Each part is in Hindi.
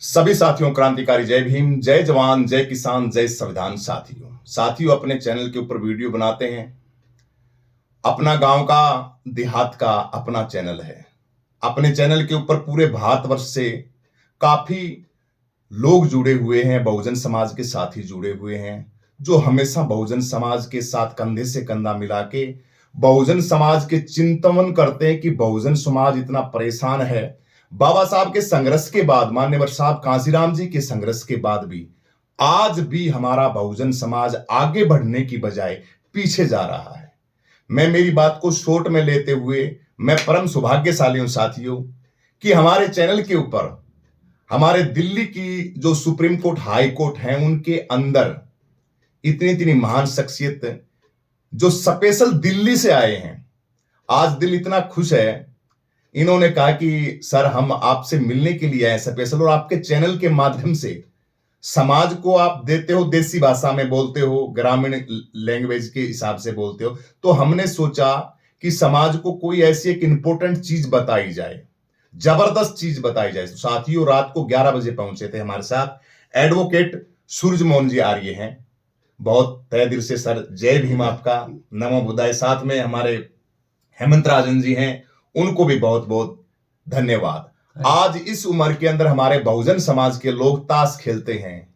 सभी साथियों क्रांतिकारी जय भीम, जय जवान, जय किसान, जय संविधान। साथियों अपने चैनल के ऊपर वीडियो बनाते हैं। अपना गांव का, देहात का अपना चैनल है। अपने चैनल के ऊपर पूरे भारतवर्ष से काफी लोग जुड़े हुए हैं, बहुजन समाज के साथी जुड़े हुए हैं, जो हमेशा बहुजन समाज के साथ कंधे से कंधा मिला के बहुजन समाज के चिंतन करते हैं कि बहुजन समाज इतना परेशान है। बाबा साहब के संघर्ष के बाद, मान्यवर साहब कांशीराम जी के संघर्ष के बाद भी आज भी हमारा बहुजन समाज आगे बढ़ने की बजाय पीछे जा रहा है। मैं मेरी बात को शॉर्ट में लेते हुए मैं परम सौभाग्यशाली हूं साथियों कि हमारे चैनल के ऊपर हमारे दिल्ली की जो सुप्रीम कोर्ट, हाई कोर्ट है, उनके अंदर इतनी इतनी महान शख्सियत जो स्पेशल दिल्ली से आए हैं। आज दिल इतना खुश है, इन्होंने कहा कि सर हम आपसे मिलने के लिए आए स्पेशल, और आपके चैनल के माध्यम से समाज को आप देते हो, देसी भाषा में बोलते हो, ग्रामीण लैंग्वेज के हिसाब से बोलते हो। तो हमने सोचा कि समाज को कोई ऐसी एक इंपॉर्टेंट चीज बताई जाए, जबरदस्त चीज बताई जाए। तो साथियों रात को 11 बजे पहुंचे थे हमारे साथ एडवोकेट सूरजमोहन जी आर्य हैं। बहुत तहे दिल से सर जय भीम, आपका नमो बुद्धाय। साथ में हमारे हेमंत राजन जी हैं, उनको भी बहुत बहुत धन्यवाद। आज इस उम्र के अंदर हमारे बहुजन समाज के लोग ताश खेलते हैं।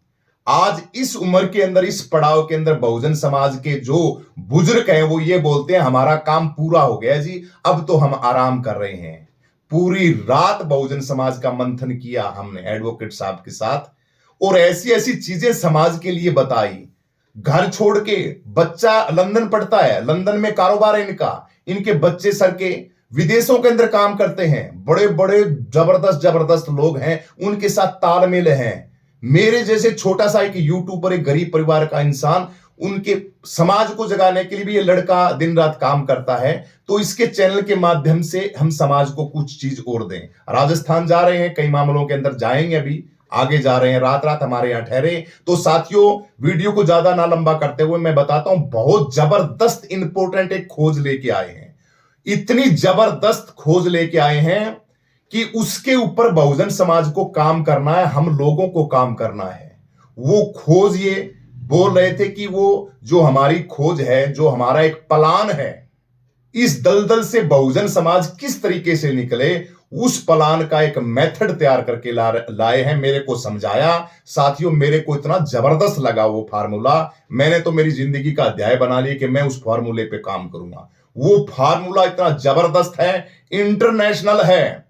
आज इस उम्र के अंदर, इस पड़ाव के अंदर बहुजन समाज के जो बुजुर्ग हैं वो ये बोलते हैं हमारा काम पूरा हो गया जी, अब तो हम आराम कर रहे हैं। पूरी रात बहुजन समाज का मंथन किया हमने एडवोकेट साहब के साथ, और ऐसी ऐसी चीजें समाज के लिए बताई। घर छोड़ के बच्चा लंदन पढ़ता है, लंदन में कारोबार है इनका, इनके बच्चे सर के विदेशों के अंदर काम करते हैं, बड़े बड़े जबरदस्त जबरदस्त लोग हैं, उनके साथ तालमेल है। मेरे जैसे छोटा सा एक यूट्यूबर, एक गरीब परिवार का इंसान, उनके समाज को जगाने के लिए भी ये लड़का दिन रात काम करता है। तो इसके चैनल के माध्यम से हम समाज को कुछ चीज और दें। राजस्थान जा रहे हैं, कई मामलों के अंदर जाएंगे, अभी आगे जा रहे हैं, रात रात हमारे यहां ठहरे। तो साथियों वीडियो को ज्यादा ना लंबा करते हुए मैं बताता हूं, बहुत जबरदस्त इंपॉर्टेंट एक खोज लेके आए हैं। इतनी जबरदस्त खोज लेके आए हैं कि उसके ऊपर बहुजन समाज को काम करना है, हम लोगों को काम करना है। वो खोज ये बोल रहे थे कि वो जो हमारी खोज है, जो हमारा एक प्लान है, इस दलदल से बहुजन समाज किस तरीके से निकले, उस प्लान का एक मेथड तैयार करके लाए हैं। मेरे को समझाया साथियों, मेरे को इतना जबरदस्त लगा वो फार्मूला। मैंने तो मेरी जिंदगी का अध्याय बना लिया कि मैं उस फार्मूले पे काम करूंगा। वो फार्मूला इतना जबरदस्त है, इंटरनेशनल है,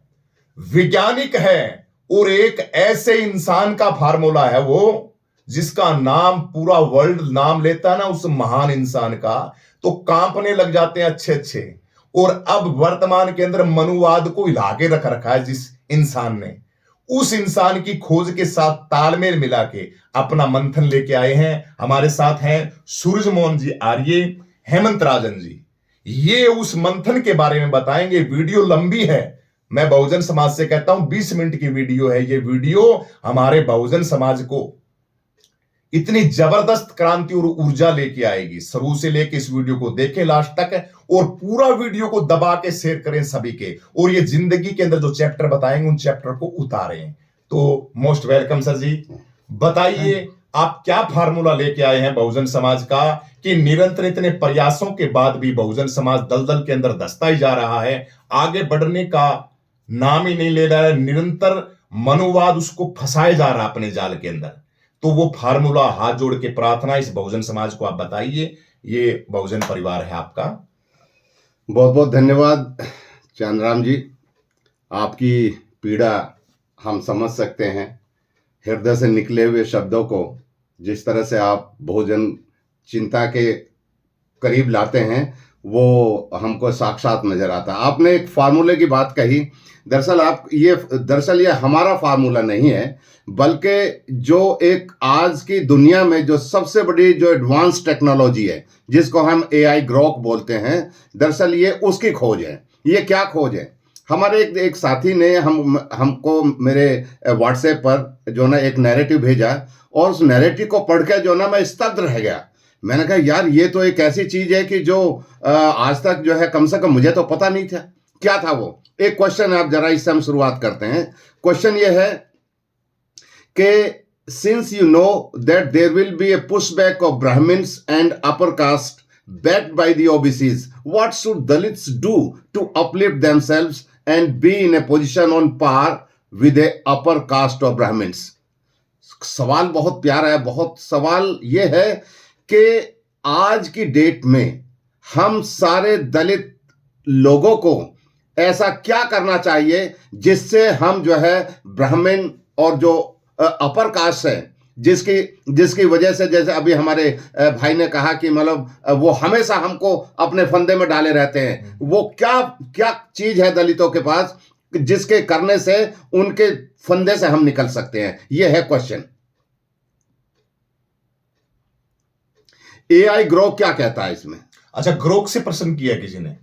वैज्ञानिक है, और एक ऐसे इंसान का फार्मूला है वो जिसका नाम पूरा वर्ल्ड नाम लेता है ना, उस महान इंसान का, तो कांपने लग जाते हैं अच्छे अच्छे। और अब वर्तमान के अंदर मनुवाद को हिला के रख रखा है जिस इंसान ने, उस इंसान की खोज के साथ तालमेल मिला के अपना मंथन लेके आए हैं। हमारे साथ हैं सूरजमोहन जी आर्य, हेमंत राजन जी। ये उस मंथन के बारे में बताएंगे। वीडियो लंबी है, मैं बहुजन समाज से कहता हूं 20 मिनट की वीडियो है। ये वीडियो हमारे बहुजन समाज को इतनी जबरदस्त क्रांति और ऊर्जा लेके आएगी। शुरू से लेके इस वीडियो को देखें लास्ट तक, और पूरा वीडियो को दबा के शेयर करें सभी के, और ये जिंदगी के अंदर जो चैप्टर बताएंगे उन चैप्टर को उतारें। तो मोस्ट वेलकम सर जी। बताइए आप क्या फार्मूला लेके आए हैं बहुजन समाज का, कि निरंतर इतने प्रयासों के बाद भी बहुजन समाज दलदल के अंदर धंसता ही जा रहा है, आगे बढ़ने का नाम ही नहीं ले रहा है। निरंतर मनुवाद उसको फंसाए जा रहा है अपने जाल के अंदर। तो वो फार्मूला, हाथ जोड़ के प्रार्थना इस बहुजन समाज को आप बताइए। ये बहुजन परिवार है आपका। बहुत बहुत धन्यवाद चांदराम जी। आपकी पीड़ा हम समझ सकते हैं। हृदय से निकले हुए शब्दों को जिस तरह से आप बहुजन चिंता के करीब लाते हैं, वो हमको साक्षात नजर आता है। आपने एक फार्मूले की बात कही। दरअसल ये हमारा फार्मूला नहीं है, बल्कि जो एक आज की दुनिया में जो सबसे बड़ी जो एडवांस टेक्नोलॉजी है, जिसको हम एआई ग्रोक बोलते हैं, दरअसल ये उसकी खोज है। ये क्या खोज है? हमारे एक साथी ने हमको मेरे व्हाट्सएप पर जो ना एक नैरेटिव भेजा, और उस नैरेटिव को पढ़ के जो ना मैं स्तब्ध रह गया। मैंने कहा यार, ये तो एक ऐसी चीज है कि जो आज तक जो है कम से कम मुझे तो पता नहीं था। क्या था वो? एक क्वेश्चन है, आप जरा इससे हम शुरुआत करते हैं। क्वेश्चन ये है कि since you know that there will be a pushback of Brahmins and upper caste backed by the OBCs, what should Dalits do to uplift themselves and be in a position on par with the upper caste of Brahmins? सवाल बहुत प्यारा है। बहुत सवाल ये है कि आज की डेट में हम सारे दलित लोगों को ऐसा क्या करना चाहिए जिससे हम जो है ब्राह्मण और जो अपर कास्ट है, जिसकी वजह से, जैसे अभी हमारे भाई ने कहा कि मतलब वो हमेशा हमको अपने फंदे में डाले रहते हैं, वो क्या क्या चीज है दलितों के पास जिसके करने से उनके फंदे से हम निकल सकते हैं? ये है क्वेश्चन। एआई ग्रोक क्या कहता है इसमें? अच्छा, ग्रोक से प्रश्न किया किसी ने,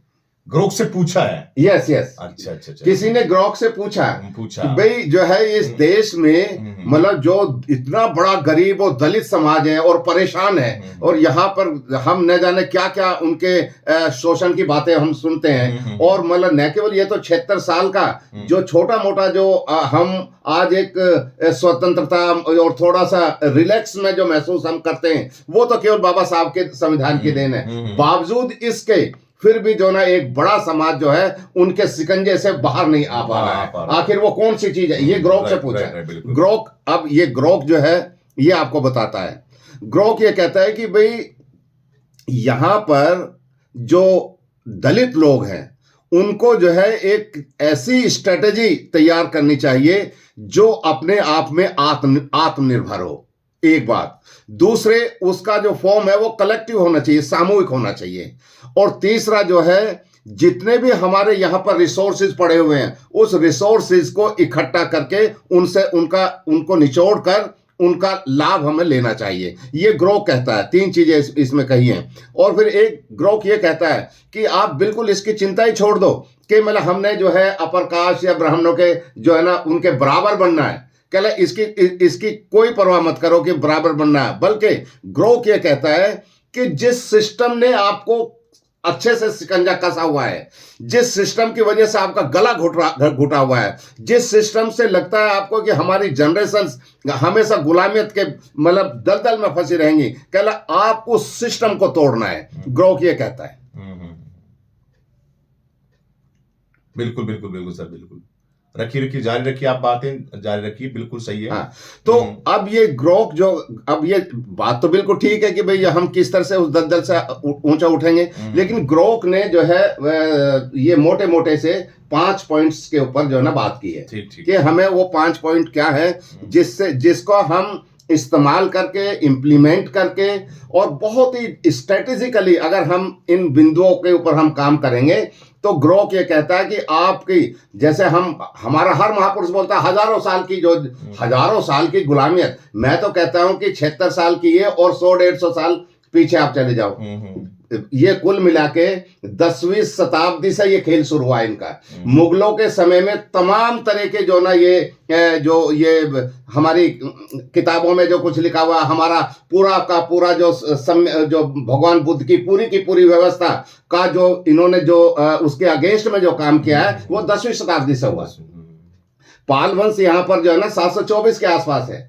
ग्रोक से पूछा है? Yes yes. अच्छा अच्छा अच्छा, किसी ने ग्रोक से पूछा कि भाई जो है इस देश में मतलब जो इतना बड़ा गरीब और दलित समाज है और परेशान है, और यहाँ पर हम न जाने क्या क्या उनके शोषण की बातें हम सुनते हैं, और मतलब न केवल ये तो 76 साल का जो छोटा मोटा जो हम आज एक स्वतंत्रता और थोड़ा सा रिलैक्स में जो महसूस हम करते हैं, वो तो केवल बाबा साहब के संविधान की देन है। बावजूद इसके फिर भी जो ना एक बड़ा समाज जो है उनके शिकंजे से बाहर नहीं आ पा रहा है। आखिर वो कौन सी चीज है? ये ग्रोक से पूछा है। ग्रोक, अब ये ग्रोक जो है ये आपको बताता है। ग्रोक ये कहता है कि भाई यहां पर जो दलित लोग हैं उनको जो है एक ऐसी स्ट्रेटेजी तैयार करनी चाहिए जो अपने आप में आत्मनिर्भर हो, एक बात। दूसरे, उसका जो फॉर्म है वो कलेक्टिव होना चाहिए, सामूहिक होना चाहिए। और तीसरा जो है, जितने भी हमारे यहाँ पर रिसोर्सेज पड़े हुए हैं उस रिसोर्सेज को इकट्ठा करके उनसे उनको निचोड़ कर उनका लाभ हमें लेना चाहिए। ये ग्रोक कहता है। 3 चीजें इसमें कही हैं। और फिर एक ग्रोक ये कहता है कि आप बिल्कुल इसकी चिंता ही छोड़ दो कि मतलब हमने जो है अपर कास्ट या ब्राह्मणों के जो है ना उनके बराबर बनना है। कहला इसकी कोई परवाह मत करो कि बराबर बनना है, बल्कि ग्रोक ये कहता है कि जिस सिस्टम ने आपको अच्छे से शिकंजा कसा हुआ है, जिस सिस्टम की वजह से आपका गला घुटा हुआ है, जिस सिस्टम से लगता है आपको कि हमारी जनरेशंस हमेशा गुलामियत के मतलब दलदल में फंसी रहेंगी, कहला आप उस सिस्टम को तोड़ना है। ग्रोक ये कहता है। बिल्कुल बिल्कुल बिल्कुल सर, बिल्कुल। रखिए जारी रखिए, आप बातें जारी रखिए, बिल्कुल सही है। हाँ, तो अब ये ग्रोक जो, अब ये बात तो बिल्कुल ठीक है कि भाई हम किस तरह से उस दलदल से ऊंचा उठेंगे, लेकिन ग्रोक ने जो है ये मोटे मोटे से 5 पॉइंट्स के ऊपर जो है ना बात की है कि हमें वो 5 पॉइंट क्या है जिसको हम इस्तेमाल करके, इम्प्लीमेंट करके और बहुत ही स्ट्रेटेजिकली अगर हम इन बिंदुओं के ऊपर हम काम करेंगे तो ग्रोक ये कहता है कि आपकी, जैसे हमारा हर महापुरुष बोलता है हजारों साल की गुलामियत, मैं तो कहता हूं कि 76 साल की है और 100-150 साल पीछे आप चले जाओ। ये कुल मिला के 10वीं शताब्दी से ये खेल शुरू हुआ इनका। मुगलों के समय में तमाम तरह के जो ना ये हमारी किताबों में जो कुछ लिखा हुआ, हमारा पूरा का पूरा जो भगवान बुद्ध की पूरी व्यवस्था का जो इन्होंने जो उसके अगेंस्ट में जो काम किया है वो 10वीं शताब्दी से हुआ। पाल वंश यहाँ पर जो है ना 724 के आसपास है,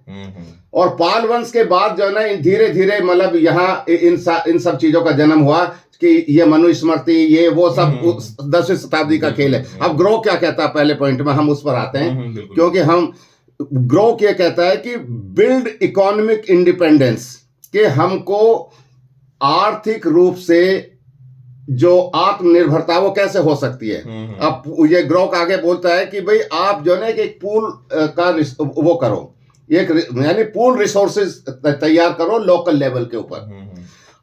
और पाल वंश के बाद जो है ना धीरे धीरे मतलब यहाँ इन सब चीजों का जन्म हुआ कि ये मनुस्मृति, ये वो सब 10वीं शताब्दी का खेल है। अब ग्रोक क्या कहता है पहले पॉइंट में, हम उस पर आते हैं, क्योंकि ग्रोक ये कहता है कि बिल्ड इकोनॉमिक इंडिपेंडेंस, कि हमको आर्थिक रूप से जो आत्मनिर्भरता वो कैसे हो सकती है। अब ये ग्रोक आगे बोलता है कि भाई आप जो है एक पूल का वो करो, यानी पूल रिसोर्सेज तैयार करो लोकल लेवल के ऊपर।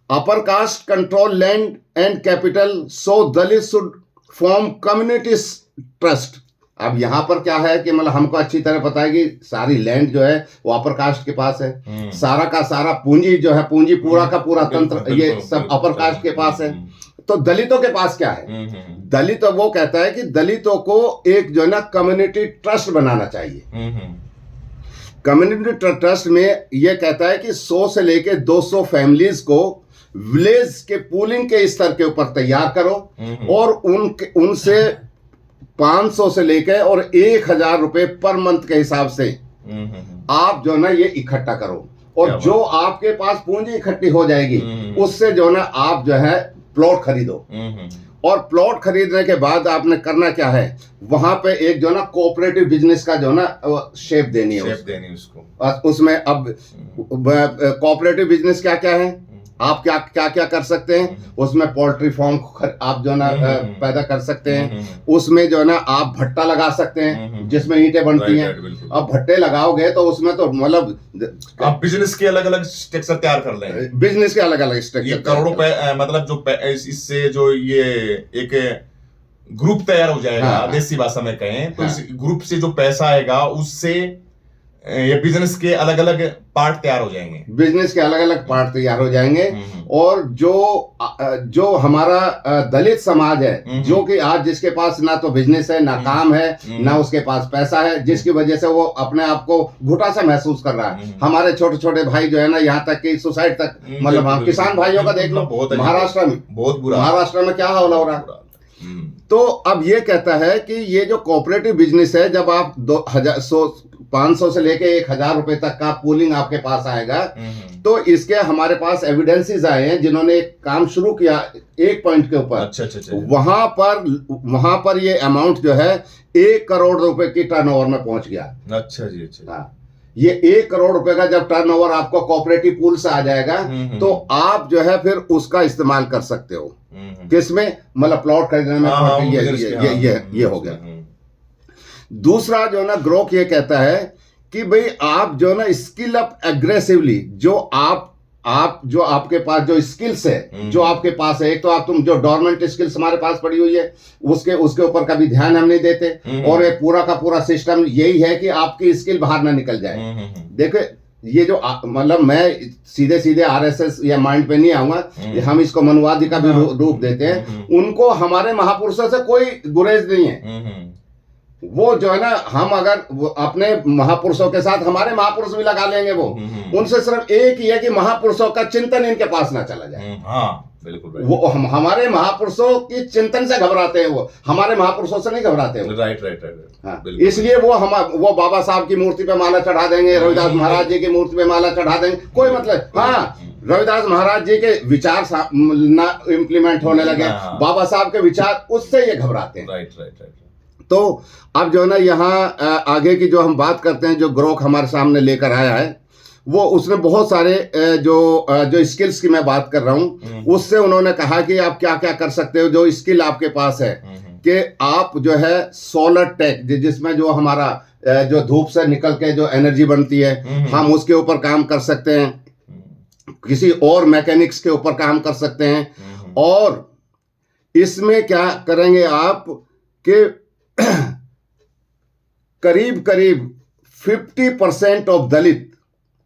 Upper caste control land and capital, so Dalit should form community trust. अब यहां पर क्या है कि मतलब हमको अच्छी तरह पता है कि सारी लैंड जो है वो अपर कास्ट के पास है, सारा का सारा पूंजी जो है, पूंजी पूरा का पूरा तंत्र ये सब अपर कास्ट के पास है। तो दलितों के पास क्या है? दलित वो कहता है कि दलितों को एक जो है ना कम्युनिटी ट्रस्ट बनाना चाहिए। कम्युनिटी ट्रस्ट में यह कहता है कि 100 से लेके 200 फैमिलीज को विलेज के पूलिंग के स्तर के ऊपर तैयार करो और उनसे 500 से लेके और 1000 रुपए पर मंथ के हिसाब से आप जो है ना ये इकट्ठा करो, और जो आपके पास पूंजी इकट्ठी हो जाएगी उससे जो है ना आप जो है प्लॉट खरीदो। और प्लॉट खरीदने के बाद आपने करना क्या है, वहां पे एक जो ना कोऑपरेटिव बिजनेस का जो ना शेप देनी है उसको। उसमें अब कोऑपरेटिव बिजनेस क्या क्या है, आप क्या क्या क्या कर सकते हैं, उसमें पोल्ट्री फार्म आप जो ना पैदा कर सकते हैं, उसमें जो ना आप भट्टा लगा सकते हैं जिसमें ईंटें बनती हैं। अब भट्टे लगाओगे तो उसमें तो मतलब आप बिजनेस के अलग अलग स्ट्रक्चर तैयार कर लेंगे, बिजनेस के अलग अलग स्ट्रक्चर, करोड़ों मतलब जो इससे जो ये एक ग्रुप तैयार हो जाएगा। हाँ, देसी भाषा में कहें तो हाँ, इस ग्रुप से जो पैसा आएगा उससे ये बिजनेस के अलग अलग पार्ट तैयार हो जाएंगे, बिजनेस के अलग अलग पार्ट तैयार हो जाएंगे। और जो हमारा दलित समाज है, जो कि आज जिसके पास ना तो बिजनेस है, ना काम है, ना उसके पास पैसा है, जिसकी वजह से वो अपने आप को घुटा सा महसूस कर रहा है। हमारे छोटे छोटे भाई जो है ना, यहाँ तक कि सुसाइड तक, मतलब हम किसान भाइयों का देख लो, महाराष्ट्र में बहुत बुरा, महाराष्ट्र में क्या हाल हो रहा है। तो अब ये कहता है कि ये जो कोऑपरेटिव बिजनेस है, जब आप 500 से लेके 1000 रुपए तक का पूलिंग आपके पास आएगा, तो इसके हमारे पास एविडेंसेस आए हैं जिन्होंने एक काम शुरू किया एक पॉइंट के ऊपर। अच्छा। वहां पर ये अमाउंट जो है 1 करोड़ रुपए की टर्नओवर में पहुंच गया। अच्छा जी, अच्छा। हाँ, ये 1 करोड़ रुपए का जब टर्नओवर आपको कोऑपरेटिव पूल से आ जाएगा तो आप जो है फिर उसका इस्तेमाल कर सकते हो किसमें, मतलब प्लॉट खरीदने में। ये हो गया। दूसरा जो ना ग्रोक ये कहता है कि भाई आप जो ना स्किल अप एग्रेसिवली, जो जो आपके पास जो स्किल्स है, जो आपके पास है, एक तो तुम जो डोरमेंट स्किल्स हमारे पास पड़ी हुई है उसके ऊपर कभी ध्यान हम नहीं देते, और ये पूरा का पूरा सिस्टम यही है कि आपकी स्किल बाहर ना निकल जाए। देखो ये जो मतलब मैं सीधे सीधे आरएसएस या माइंड पे नहीं आऊंगा, हम इसको मनुवादी का भी रूप देते हैं। उनको हमारे महापुरुषों से कोई गुरेज नहीं है। वो जो है ना, हम अगर अपने महापुरुषों के साथ हमारे महापुरुष भी लगा लेंगे, वो उनसे सिर्फ एक ही है कि महापुरुषों का चिंतन इनके पास ना चला जाए। बिल्कुल। वो हमारे महापुरुषों की चिंतन से घबराते हैं, वो हमारे महापुरुषों से नहीं घबराते हैं। राइट। हाँ, इसलिए वो बाबा साहब की मूर्ति पे माला चढ़ा देंगे, रविदास महाराज जी की मूर्ति पे माला चढ़ा देंगे, कोई मतलब। हाँ, रविदास महाराज जी के विचार ना इम्प्लीमेंट होने लगे, बाबा साहब के विचार, उससे ये घबराते हैं। राइट। तो अब जो है ना, यहाँ आगे की जो हम बात करते हैं, जो ग्रोक हमारे सामने लेकर आया है, वो उसने बहुत सारे जो स्किल्स की मैं बात कर रहा हूँ, उससे उन्होंने कहा कि आप क्या क्या कर सकते हो, जो स्किल आपके पास है, कि आप जो है सोलर टेक, जिसमें जो हमारा जो धूप से निकल के जो एनर्जी बनती है, हम उसके ऊपर काम कर सकते हैं, किसी और मैकेनिक्स के ऊपर काम कर सकते हैं। और इसमें क्या करेंगे आप कि करीब 50% of Dalit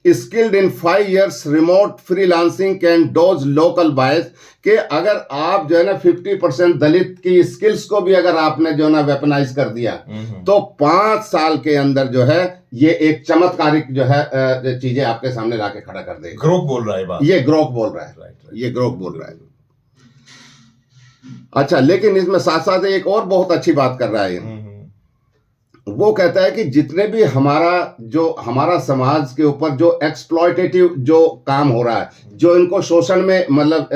skilled in 5 years remote freelancing can dodge local bias, कि अगर आप जो है ना 50% दलित की स्किल्स को भी अगर आपने जो है ना वेपनाइज कर दिया, तो 5 साल के अंदर जो है ये एक चमत्कारिक जो है चीजें आपके सामने लाके खड़ा कर देगा। ग्रोक बोल रहा है बात, ये ग्रोक बोल रहा है, ये ग्रोक बोल रहा है। अच्छा, लेकिन इसमें साथ साथ एक और बहुत अच्छी बात कर रहा है। वो कहता है कि जितने भी हमारा समाज के ऊपर जो एक्सप्लॉयटेटिव जो काम हो रहा है, जो इनको शोषण में, मतलब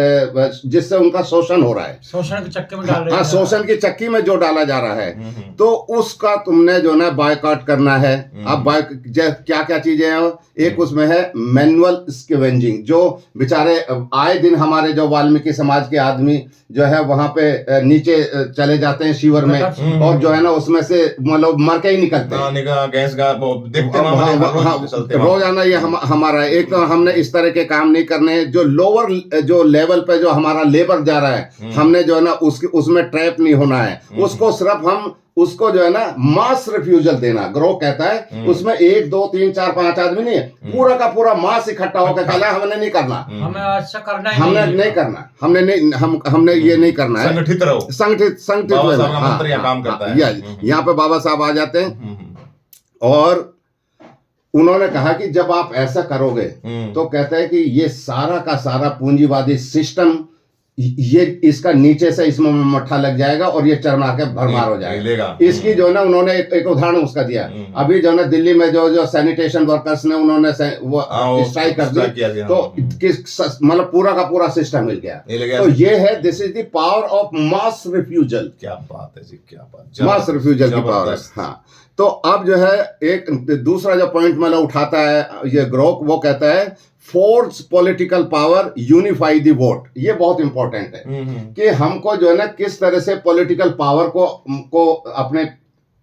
जिससे उनका शोषण हो रहा है, शोषण की चक्की में डाल रहे हैं, शोषण की चक्की में जो डाला जा रहा है, तो उसका तुमने जो ना बायकॉट करना है। अब क्या क्या चीजें हैं, एक उसमें है मैनुअल स्कैवेंजिंग, जो बेचारे आए दिन हमारे जो वाल्मीकि समाज के आदमी जो है वहां पे नीचे चले जाते हैं शिविर में, और जो है ना उसमें से मतलब मर के ही निकलते हैं रोजाना। ये हमारा एक तो हमने इस तरह के काम नहीं करने, जो लोअर जो लेवल पे जो हमारा लेबर जा रहा है, हमने जो है ना उसमें ट्रैप नहीं होना है, उसको सिर्फ हम उसको जो है ना मास रिफ्यूजल देना। ग्रो कहता है उसमें 1 2 3 4 5 आदमी नहीं है, पूरा का पूरा मास इकट्ठा होकर कहला हमने नहीं करना, हमें अच्छा करना है, हमने नहीं करना, हमने ये नहीं करना है। संगठित रहो, संगठित काम करता है। यहाँ पे बाबा साहब आ जाते हैं, और उन्होंने कहा कि जब आप ऐसा करोगे तो कहते हैं कि ये सारा का सारा पूंजीवादी सिस्टम ये इसका नीचे से इसमें मट्ठा लग जाएगा और ये चरमरा के भरमार हो जाएगा। इसकी जो है ना उन्होंने एक उदाहरण उसका दिया। अभी जो है ना दिल्ली में जो सैनिटेशन वर्कर्स ने उन्होंने वो स्ट्राइक कर दी, तो मतलब पूरा का पूरा सिस्टम मिल गया। तो ये है, this is the power of mass refusal. क्या बात है जी, क्या बात, मास रिफ्यूजल की पावर है। हाँ, तो अब जो है एक दूसरा जो पॉइंट मतलब उठाता है ये ग्रोक, वो कहता है force political power, unify the vote. ये बहुत इंपॉर्टेंट है कि हमको जो है ना किस तरह से पॉलिटिकल पावर को अपने,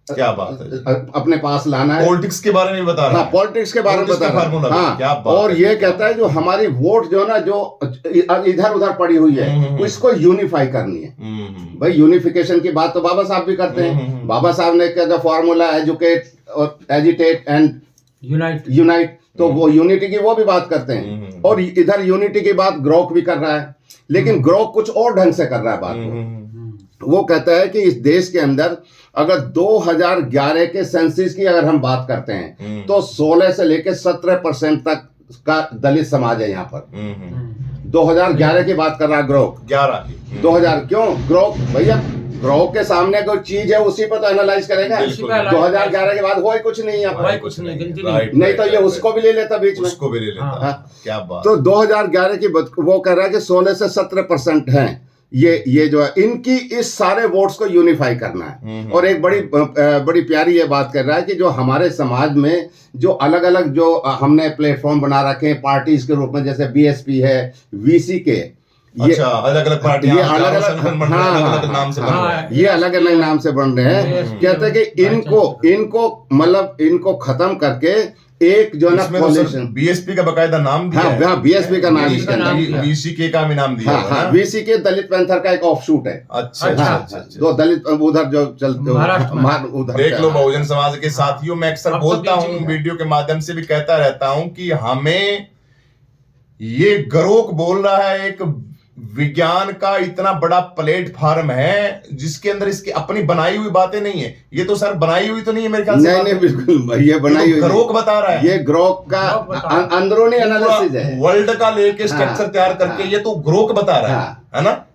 क्या बात है, अपने पास लाना है। पॉलिटिक्स के बारे में बता रहा है। हाँ, पॉलिटिक्स के बारे में बता रहा है। हाँ, क्या बात और ये कहता है जो हमारी वोट जो है ना जो इधर उधर पड़ी हुई है उसको यूनिफाई करनी है। भाई यूनिफिकेशन की बात तो बाबा साहब भी करते हैं। बाबा साहब ने क्या फॉर्मूला एजुकेट और एजिटेट एंड यूनाइट, तो वो यूनिटी की वो भी बात करते हैं। और इधर यूनिटी की बात ग्रोक भी कर रहा है, लेकिन ग्रोक कुछ और ढंग से कर रहा है बात को। वो कहता है कि इस देश के अंदर अगर 2011 के सेंसस की अगर हम बात करते हैं तो 16 से लेकर 17% तक का दलित समाज है यहाँ पर। 2011 की बात कर रहा है ग्रोक। 2000 क्यों ग्रोक भैया, ग्रोक के सामने कोई चीज है उसी पर तो एनालाइज करेगा। 2011 के बाद वो कुछ नहीं है, कुछ नहीं, गिनती नहीं तो ये उसको भी ले लेता बीच में, उसको भी ले लेता। क्या बात। तो 2011 की वो कह रहा है कि 16 से 17% हैं ये जो है, इनकी इस सारे वोट्स को यूनिफाई करना है। और एक बड़ी प्यारी ये बात कर रहा है कि जो हमारे समाज में जो अलग अलग जो हमने प्लेटफॉर्म बना रखे हैं पार्टीज के रूप में, जैसे बीएसपी है, वीसी के, ये अलग अलग पार्टियां, ये अलग अलग नाम से बन रहे हैं। ये अलग अलग नाम से बन रहे हैं। कहते हैं कि इनको मतलब इनको खत्म करके एक जो ना कोलिशन, बीएसपी का बकायदा नाम दिया है। हाँ, बीएसपी का नाम इसके अंदर, वीसीके का भी नाम दिया है। हाँ, वीसीके दलित पैंथर का एक ऑफशूट है। अच्छा, तो दलित उधर जो चलते उधर देख लो, बहुजन समाज के साथियों, मैं अक्सर बोलता हूँ, वीडियो के माध्यम से भी कहता रहता हूँ कि हमें ये ग्रोक बोल रहा है एक विज्ञान का इतना बड़ा प्लेटफॉर्म है जिसके अंदर इसकी अपनी बनाई हुई बातें नहीं है। ये तो सर बनाई हुई तो नहीं है मेरे ख्याल से। नहीं बिल्कुल, ये बनाई हुई ग्रोक बता रहा है। ये ग्रोक का अंदरूनी एनालिसिस है, वर्ल्ड का लेके स्ट्रक्चर तैयार करके ये तो ग्रोक बता रहा है ना।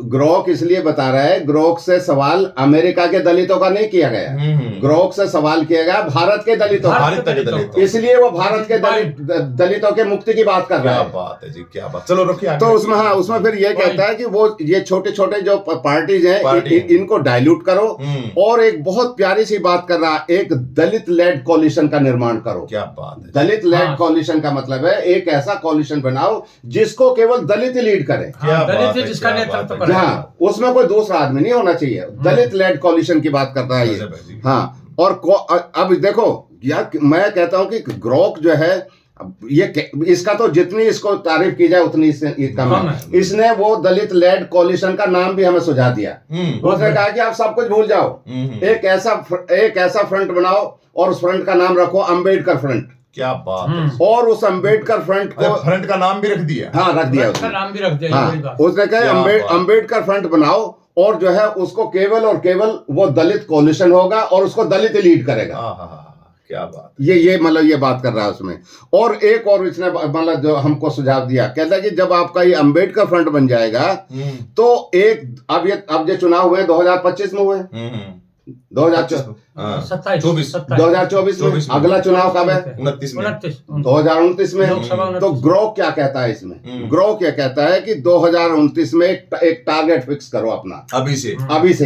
ग्रोक इसलिए बता रहा है, ग्रोक से सवाल अमेरिका के दलितों का नहीं किया गया, ग्रोक से सवाल किया गया भारत के दलितों का। इसलिए वो भारत के दलितों के मुक्ति की बात कर रहा है। क्या बात है जी, क्या बात। चलो रखिए। तो उसमें हाँ, उसमें फिर ये कहता है कि वो ये छोटे छोटे जो पार्टीज हैं इनको डाइल्यूट करो। और एक बहुत प्यारी सी बात कर रहा है, एक दलित लेड कॉलिशन का निर्माण करो। क्या बात है। दलित लेड कॉलिशन का मतलब है एक ऐसा कॉलिशन बनाओ जिसको केवल दलित लीड करे। हाँ, उसमें कोई दूसरा आदमी नहीं होना चाहिए। दलित लेड कॉलिशन की बात करता है ये। हाँ, और अब देखो यार, मैं कहता हूं कि ग्रोक जो है ये, इसका तो जितनी इसको तारीफ की जाए उतनी कम है। इसने वो दलित लेड कॉलिशन का नाम भी हमें सुझा दिया। उसने कहा कि आप सब कुछ भूल जाओ, एक ऐसा फ्रंट बनाओ और उस फ्रंट का नाम रखो अम्बेडकर फ्रंट। क्या बात है। और उस अम्बेडकर फ्रंट का नाम भी रख दिया। हाँ, रख दिया उसने, नाम भी रख दिया। हाँ, उसने कहा अम्बेडकर फ्रंट बनाओ और जो है उसको केवल और केवल वो दलित कॉलिशन होगा और उसको दलित लीड करेगा। क्या बात। ये मतलब ये बात कर रहा है उसमें। और एक और इसने मतलब जो हमको सुझाव दिया, कहता है कि जब आपका ये अम्बेडकर फ्रंट बन जाएगा तो एक अब ये चुनाव हुए 2025 में हुए, 2024 में अगला चुनाव कब है? 2029 में। तो ग्रोक क्या कहता है इसमें? ग्रोक क्या कहता है कि 2029 में एक टारगेट फिक्स करो अपना, अभी से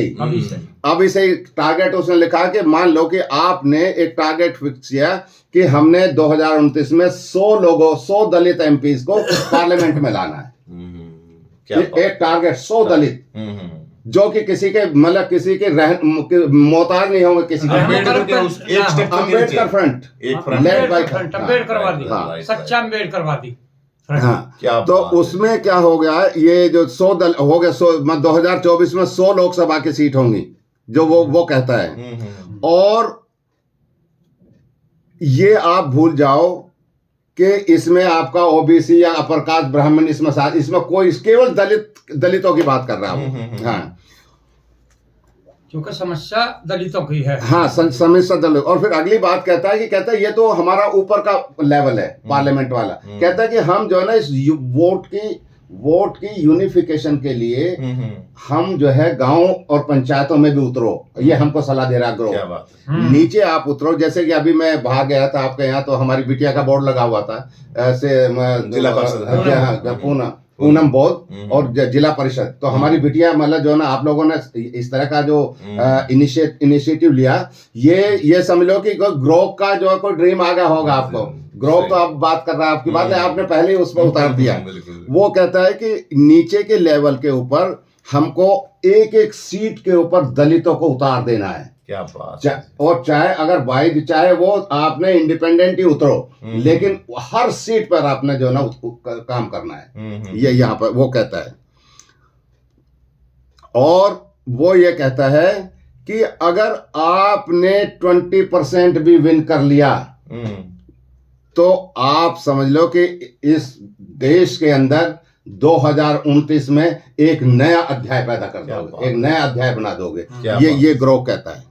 ही टारगेट उसने लिखा कि मान लो कि आपने एक टारगेट फिक्स किया कि हमने 2029 में 100 दलित एमपीज को पार्लियामेंट में लाना है। एक टारगेट 100 दलित जो कि किसी के मतलब किसी के मोहताज नहीं होंगे, किसी अम्बेडकर फ्रंट, सच्चा अम्बेडकरवादी। हाँ, तो उसमें क्या हो गया, ये जो 100 दल हो गया, 2024 में 100 लोकसभा की सीट होंगी जो वो कहता है। और ये आप भूल जाओ कि इसमें आपका ओबीसी या अपर कास्ट ब्राह्मण इसमें कोई, केवल दलितों की बात कर रहा हूं। हाँ, क्योंकि समस्या दलितों की है। हाँ, समस्या दलित। और फिर अगली बात कहता है ये तो हमारा ऊपर का लेवल है पार्लियामेंट वाला। कहता है कि हम जो है ना इस वोट की वोट की यूनिफिकेशन के लिए हम्म, हम जो है गांव और पंचायतों में भी उतरो, ये हमको सलाह दे रहा ग्रो। क्या बात है। नीचे आप उतरो, जैसे कि अभी मैं बाहर गया था आपके यहाँ, तो हमारी बिटिया का बोर्ड लगा हुआ था ऐसे जिला परिषद। पूनम बोर्ड हम्म। और जिला परिषद। तो हमारी बिटिया मतलब जो है ना, आप लोगों ने इस तरह का जो इनिशिएटिव लिया, ये समझ लो कि ग्रो का जो कोई ड्रीम आ गया होगा आपको। ग्रो तो आप बात कर रहा है, आपकी बात है, आपने पहले ही उसमें उतार दिया। बिल्कुल। वो कहता है कि नीचे के लेवल के ऊपर हमको एक एक सीट के ऊपर दलितों को उतार देना है। क्या बात है। और चाहे अगर भाई चाहे वो आपने इंडिपेंडेंट ही उतरो, लेकिन हर सीट पर आपने जो ना काम करना है। ये यहाँ पर वो कहता है। और वो ये कहता है कि अगर आपने 20% भी विन कर लिया तो आप समझ लो कि इस देश के अंदर 2029 में एक नया अध्याय पैदा कर दोगे, एक नया अध्याय बना दोगे। ये ग्रो कहता है।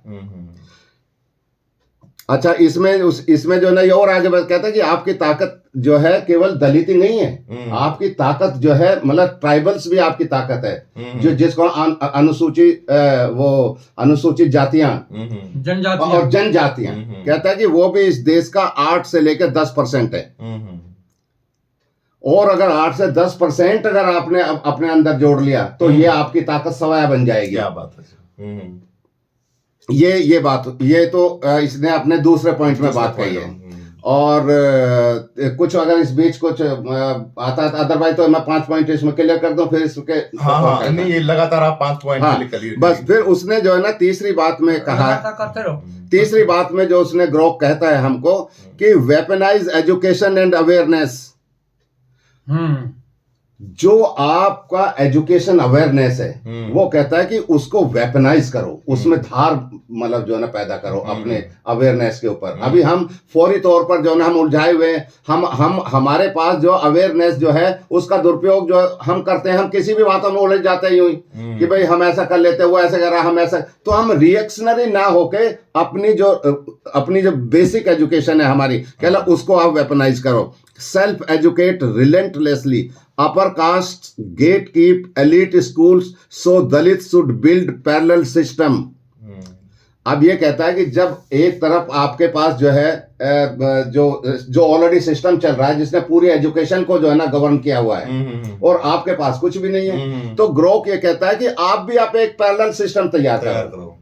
अच्छा, इसमें जो ना ये और आगे कहता है कि आपकी ताकत जो है केवल दलित ही नहीं है, आपकी ताकत जो है मतलब ट्राइबल्स भी आपकी ताकत है, जो जिसको अनुसूचित जातियां और जनजातियां कहता है कि वो भी इस देश का 8 से लेकर 10% है। और अगर 8 से 10% अगर आपने अपने अंदर जोड़ लिया तो ये आपकी ताकत सवाया बन जाएगी। क्या बात है। ये बात, ये तो इसने अपने दूसरे पॉइंट में बात कही है। और कुछ अगर इस बीच कुछ आता है अदरवाइज तो मैं 5 पॉइंट इसमें क्लियर कर दूं, फिर इसके नहीं, ये लगातार आप 5 पॉइंट क्लियर बस। फिर उसने जो है ना तीसरी बात में कहा, तीसरी बात में जो उसने ग्रोक कहता है हमको कि वेपनाइज एजुकेशन एंड अवेयरनेस। जो आपका एजुकेशन अवेयरनेस है वो कहता है कि उसको वेपनाइज करो, उसमें धार मतलब जो है ना पैदा करो अपने अवेयरनेस के ऊपर। अभी हम फौरी तौर पर जो है ना हम उलझाए हुए हैं, हम हमारे पास जो अवेयरनेस जो है उसका दुरुपयोग जो हम करते हैं, हम किसी भी बातों में उलझ जाते हैं यूं ही कि भाई हम ऐसा कर लेते हैं, वो ऐसा कर रहा, हम ऐसा। तो हम रिएक्शनरी ना होके अपनी जो बेसिक एजुकेशन है हमारी कहला उसको आप वेपनाइज करो। Self educate relentlessly, upper caste gatekeep elite schools so Dalits should build parallel system। अब ये कहता है कि जब एक तरफ आपके पास जो है जो ऑलरेडी सिस्टम चल रहा है जिसने पूरी एजुकेशन को जो है ना गवर्न किया हुआ है और आपके पास कुछ भी नहीं है, तो ग्रोक ये कहता है कि आप एक पैरेलल सिस्टम तैयार करो,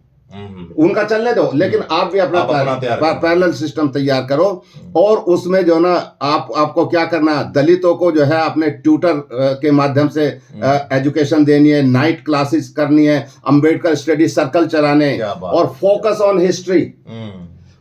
उनका चलने दो, लेकिन आप भी अपना पैरेलल सिस्टम तैयार करो। और उसमें जो ना आपको क्या करना, दलितों को जो है अपने ट्यूटर के माध्यम से एजुकेशन देनी है, नाइट क्लासेस करनी है, अंबेडकर स्टडी सर्कल चलाने, और फोकस ऑन हिस्ट्री।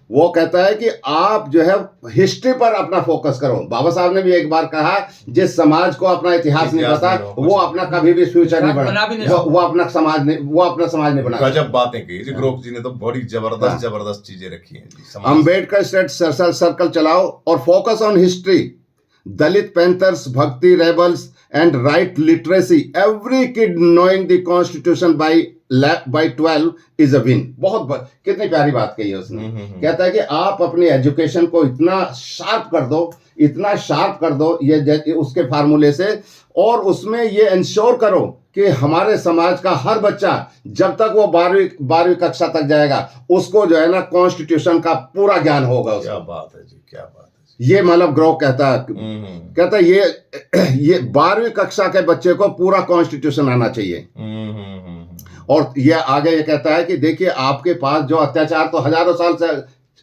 वो कहता है कि आप जो है हिस्ट्री पर अपना फोकस करो। बाबा साहब ने भी एक बार कहा, जिस समाज को अपना इतिहास नहीं पता वो अपना कभी भी फ्यूचर नहीं बना, वो अपना समाज नहीं बना। गजब बातें की जी ग्रोक जी ने, तो बड़ी जबरदस्त चीजें रखी हैं। अंबेडकर स्टडी सर्कल चलाओ और focus on history, Dalit panthers, bhakti rebels and right literacy, every kid knowing the constitution by 12 is a win. बहुत कितनी प्यारी बात कही है उसने। कहता है कि आप अपनी एजुकेशन को इतना शार्प कर दो ये उसके फार्मूले से, और उसमें ये इंश्योर करो कि हमारे समाज का हर बच्चा जब तक वो 12वीं कक्षा तक जाएगा उसको जो है ना कॉन्स्टिट्यूशन का पूरा ज्ञान होगा उसको। क्या बात है जी, क्या बात है। ये मतलब ग्रोक कहता है ये 12वीं कक्षा के बच्चे को पूरा कॉन्स्टिट्यूशन आना चाहिए। और ये आगे ये कहता है कि देखिए आपके पास जो अत्याचार तो हजारों साल से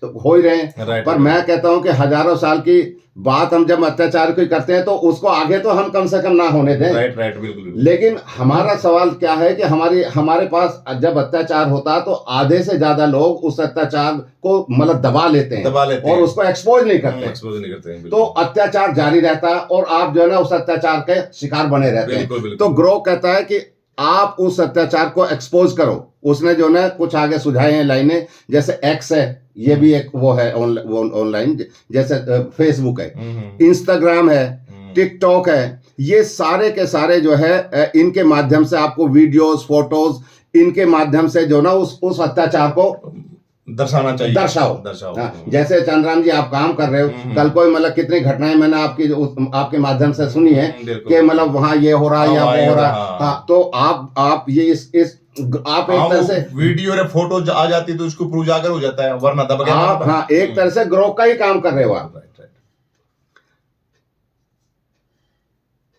हो ही रहे हैं, पर मैं कहता हूं कि हजारों साल की बात हम जब अत्याचार को करते हैं तो उसको आगे तो हम कम से कम ना होने दें। राइट बिल्कुल। लेकिन हमारा सवाल क्या है कि हमारे पास जब अत्याचार होता है तो आधे से ज्यादा लोग उस अत्याचार को मतलब दबा लेते हैं और उसको एक्सपोज नहीं करते। तो अत्याचार जारी रहता है और आप जो है ना उस अत्याचार के शिकार बने रहते हैं। तो ग्रो कहता है कि आप उस अत्याचार को एक्सपोज करो। उसने जो ना कुछ आगे सुझाए हैं लाइनें, जैसे एक्स है, ये भी एक वो है ऑनलाइन, जैसे फेसबुक है, इंस्टाग्राम है, टिकटॉक है, ये सारे के सारे जो है इनके माध्यम से आपको वीडियोस, फोटोज, इनके माध्यम से जो ना उस अत्याचार को दर्शाना चाहिए, दर्शाओ। हाँ, जैसे चंद्राम जी आप काम कर रहे हो, कल कोई मतलब कितनी घटनाएं मैंने आपके माध्यम से सुनी है कि मतलब वहाँ ये हो रहा है या वो हो रहा है। हाँ, तो आप ये इस आप एक तरह से वीडियो और फोटो आ जाती तो उसको उजागर हो जाता है, वरना दब गया आप। हाँ, एक तरह से ग्रो का ही काम कर रहे हो आप।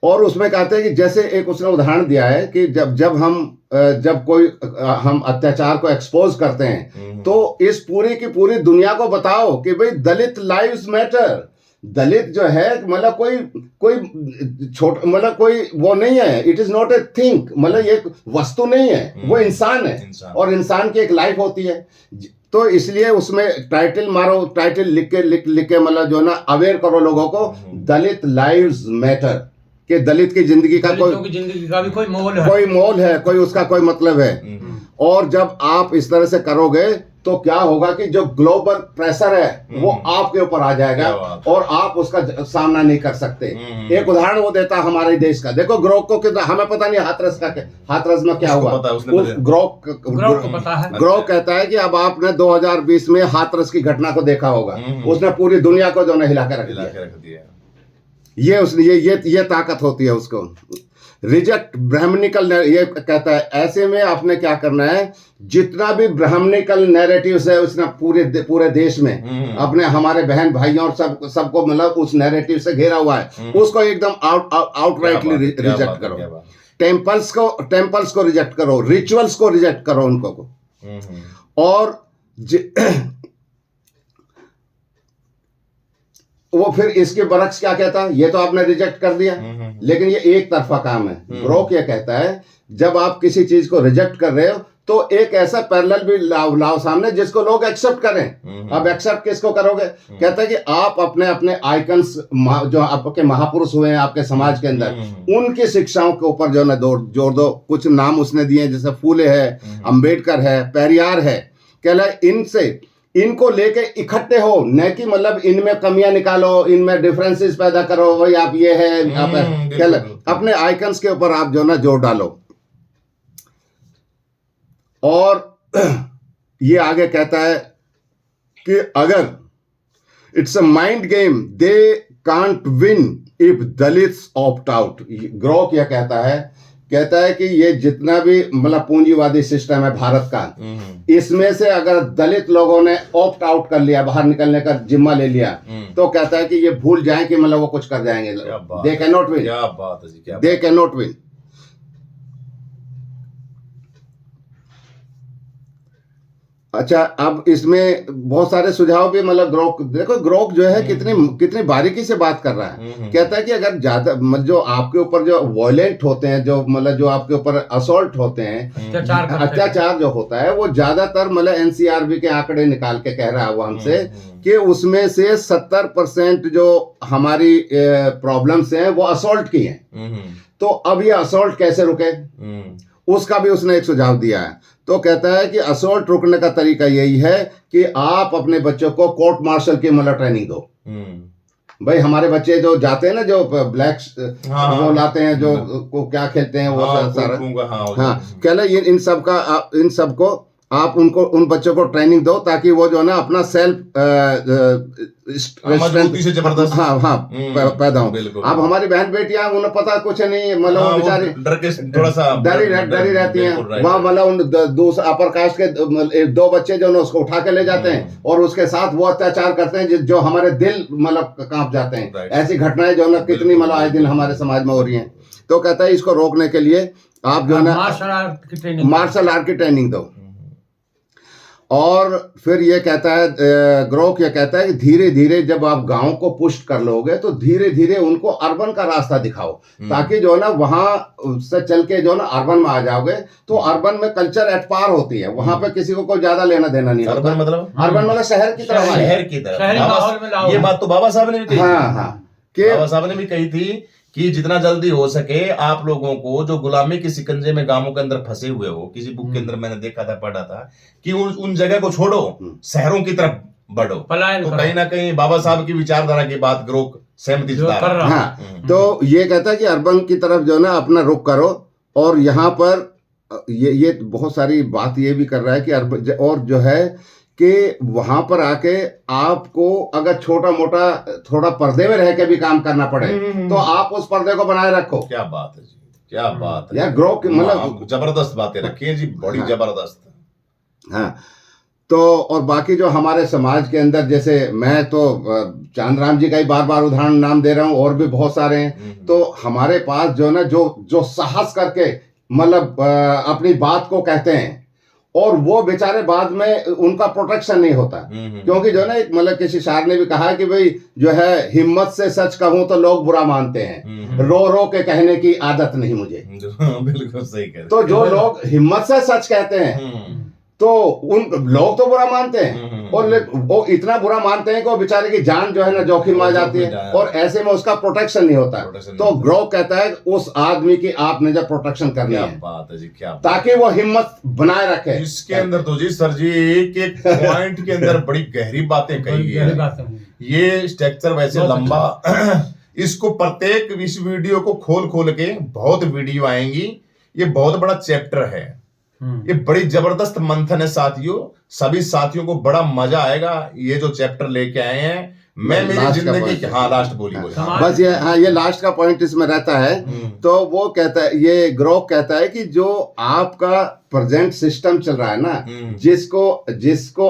और उसमें कहते हैं कि जैसे एक उसने उदाहरण दिया है कि जब कोई हम अत्याचार को एक्सपोज करते हैं तो इस पूरी की पूरी दुनिया को बताओ कि भाई दलित लाइव्स मैटर। दलित जो है मतलब कोई छोटा मतलब कोई वो नहीं है, it is not a thing, मतलब ये वस्तु नहीं है, वो इंसान है और इंसान की एक लाइफ होती है। तो इसलिए उसमें टाइटल मारो, टाइटल लिख के मतलब जो ना अवेयर करो लोगों को, दलित लाइव्स मैटर, कि दलित की जिंदगी का कोई मोल है, कोई उसका कोई मतलब है। और जब आप इस तरह से करोगे तो क्या होगा कि जो ग्लोबल प्रेशर है वो आपके ऊपर आ जाएगा और आप उसका सामना नहीं कर सकते। एक उदाहरण वो देता हमारे देश का, देखो ग्रोक को कितना, हमें पता नहीं हाथरस में क्या हुआ। ग्रोक कहता है कि अब आपने 2020 में हाथरस की घटना को देखा होगा, उसने पूरी दुनिया को जो है हिला के रख दिया। ये उसने ये ताकत होती है उसको। रिजेक्ट ब्राह्मणिकल, ये कहता है ऐसे में आपने क्या करना है, जितना भी ब्राह्मणिकल नैरेटिव्स है उसने पूरे देश में अपने हमारे बहन भाइयों और सबको मतलब उस नैरेटिव से घेरा हुआ है, उसको एकदम आउटराइटली रिजेक्ट करो। टेम्पल्स को रिजेक्ट करो, रिचुअल्स को रिजेक्ट करो उनको को। और वो फिर इसके बरक्स क्या कहता है, ये तो आपने रिजेक्ट कर दिया, लेकिन ये एक तरफा काम है। ग्रोक ये कहता है जब आप किसी चीज को रिजेक्ट कर रहे हो तो एक ऐसा पैरेलल भी लाओ सामने जिसको लोग एक्सेप्ट करें। अब एक्सेप्ट किसको करोगे, कहता है कि आप अपने अपने आइकन्स जो आपके महापुरुष हुए हैं आपके समाज के अंदर, उनकी शिक्षाओं के ऊपर जो है जोर दो। कुछ नाम उसने दिए जैसे फूले है, अंबेडकर है, पेरियार है। कहला इनको लेके इकट्ठे हो, न कि मतलब इनमें कमियां निकालो, इनमें डिफरेंसेस पैदा करो, भाई आप ये है आप अपने आइकन्स के ऊपर आप जो ना जोर डालो। और ये आगे कहता है कि अगर it's a mind game they can't win if Dalits opt out. Grok यह कहता है कि ये जितना भी मतलब पूंजीवादी सिस्टम है भारत का, इसमें से अगर दलित लोगों ने ऑप्ट आउट कर लिया, बाहर निकलने का जिम्मा ले लिया, तो कहता है कि ये भूल जाएं कि मतलब वो कुछ कर जाएंगे। They can not win, they can not win. अच्छा, अब इसमें बहुत सारे सुझाव भी मतलब ग्रोक जो है कितनी बारीकी से बात कर रहा है। कहता है कि अगर ज्यादा मतलब जो आपके ऊपर जो वायलेंट होते हैं, जो मतलब जो आपके ऊपर असॉल्ट होते हैं, अत्याचार जो होता है, वो ज्यादातर मतलब एनसीआरबी के आंकड़े निकाल के कह रहा है वो हमसे कि उसमें से 70% जो हमारी प्रॉब्लम्स हैं वो असॉल्ट की हैं। तो अब ये असॉल्ट कैसे रुके, उसका भी उसने एक सुझाव दिया है। तो कहता है कि असॉल्ट रुकने का तरीका यही है कि आप अपने बच्चों को कोर्ट मार्शल की मतलब ट्रेनिंग दो। भाई हमारे बच्चे जो जाते हैं ना, जो ब्लैक्स वो लाते हैं, जो को क्या खेलते हैं वो सारा, हाँ कहला ये इन सबको आप उन बच्चों को ट्रेनिंग दो ताकि वो जो है ना अपना सेल्फ से जबरदस्त पैदा हो। अब हमारी बहन बेटियां उन्हें पता कुछ नहीं, मतलब बेचारी डरी रहती हैं। वहाँ मतलब अपर कास्ट के 2 बच्चे जो है उसको उठा के ले जाते हैं और उसके साथ वो अत्याचार करते हैं जो हमारे दिल मतलब कांप जाते हैं। ऐसी घटनाएं जो है ना कितनी मतलब आए दिन हमारे समाज में हो रही हैं। तो कहता है इसको रोकने के लिए आप जो है ना मार्शल आर्ट की ट्रेनिंग दो। और फिर ये कहता है ग्रोक ये कहता है कि धीरे धीरे जब आप गांव को पुष्ट कर लोगे तो धीरे धीरे उनको अर्बन का रास्ता दिखाओ, ताकि जो है ना वहां से चल के जो है ना अर्बन में आ जाओगे तो अर्बन में कल्चर एट पार होती है, वहां पे किसी को कोई ज्यादा लेना देना नहीं। अर्बन मतलब शहर की तरफ। ये बात तो बाबा साहब ने भी कही। हाँ बाबा साहब ने भी कही थी कि जितना जल्दी हो सके आप लोगों को जो गुलामी के शिकंजे में गांवों के अंदर फंसे हुए हो, किसी बुक के अंदर मैंने देखा था, पढ़ा था कि उन जगह को छोड़ो, शहरों की तरफ बढ़ो। तो कहीं ना कहीं बाबा साहब की विचारधारा की बात ग्रोक सहमति जता रहा है। हाँ, तो ये कहता है कि अर्बन की तरफ जो है ना अपना रुख करो। और यहाँ पर ये बहुत सारी बात ये भी कर रहा है कि और जो है कि वहां पर आके आपको अगर छोटा मोटा थोड़ा पर्दे में रह के भी काम करना पड़े तो आप उस पर्दे को बनाए रखो। क्या बात है जी, क्या बात है या ग्रो मतलब हाँ, जबरदस्त बातें रखी है जी, बड़ी हाँ। जबरदस्त। हाँ, तो और बाकी जो हमारे समाज के अंदर, जैसे मैं तो चांदराम जी का ही बार बार उदाहरण नाम दे रहा हूँ, और भी बहुत सारे हैं। तो हमारे पास जो ना जो साहस करके मतलब अपनी बात को कहते हैं, और वो बेचारे बाद में उनका प्रोटेक्शन नहीं होता, क्योंकि जो ना एक मतलब किसी शायर ने भी कहा कि भाई जो है, हिम्मत से सच कहूं तो लोग बुरा मानते हैं, रो रो के कहने की आदत नहीं मुझे। बिल्कुल सही कह रहे तो जो लोग हिम्मत से सच कहते हैं तो उन लोग तो बुरा मानते हैं, और वो इतना बुरा मानते हैं कि वो बेचारे की जान जो है ना जोखिम में आ जाती है, और ऐसे में उसका प्रोटेक्शन नहीं होता। तो ग्रो कहता है उस आदमी की आपने जब प्रोटेक्शन करनी है, बात है जी, क्या ताकि वो हिम्मत बनाए रखे। इसके अंदर तो जी सर जी एक एक पॉइंट के अंदर बड़ी गहरी बातें कही गई है। ये स्ट्रक्चर वैसे लंबा इसको प्रत्येक इस वीडियो को खोल खोल के बहुत वीडियो आएंगी, ये बहुत बड़ा चैप्टर है, ये बड़ी जबरदस्त मंथन है साथियों। सभी साथियों को बड़ा मजा आएगा ये जो चैप्टर लेके आए हैं। मैं मेरी जिंदगी हाँ लास्ट बोली बस ये हाँ ये लास्ट का पॉइंट इसमें रहता है। तो वो कहता है, ये ग्रो कहता है कि जो आपका प्रेजेंट सिस्टम चल रहा है ना, जिसको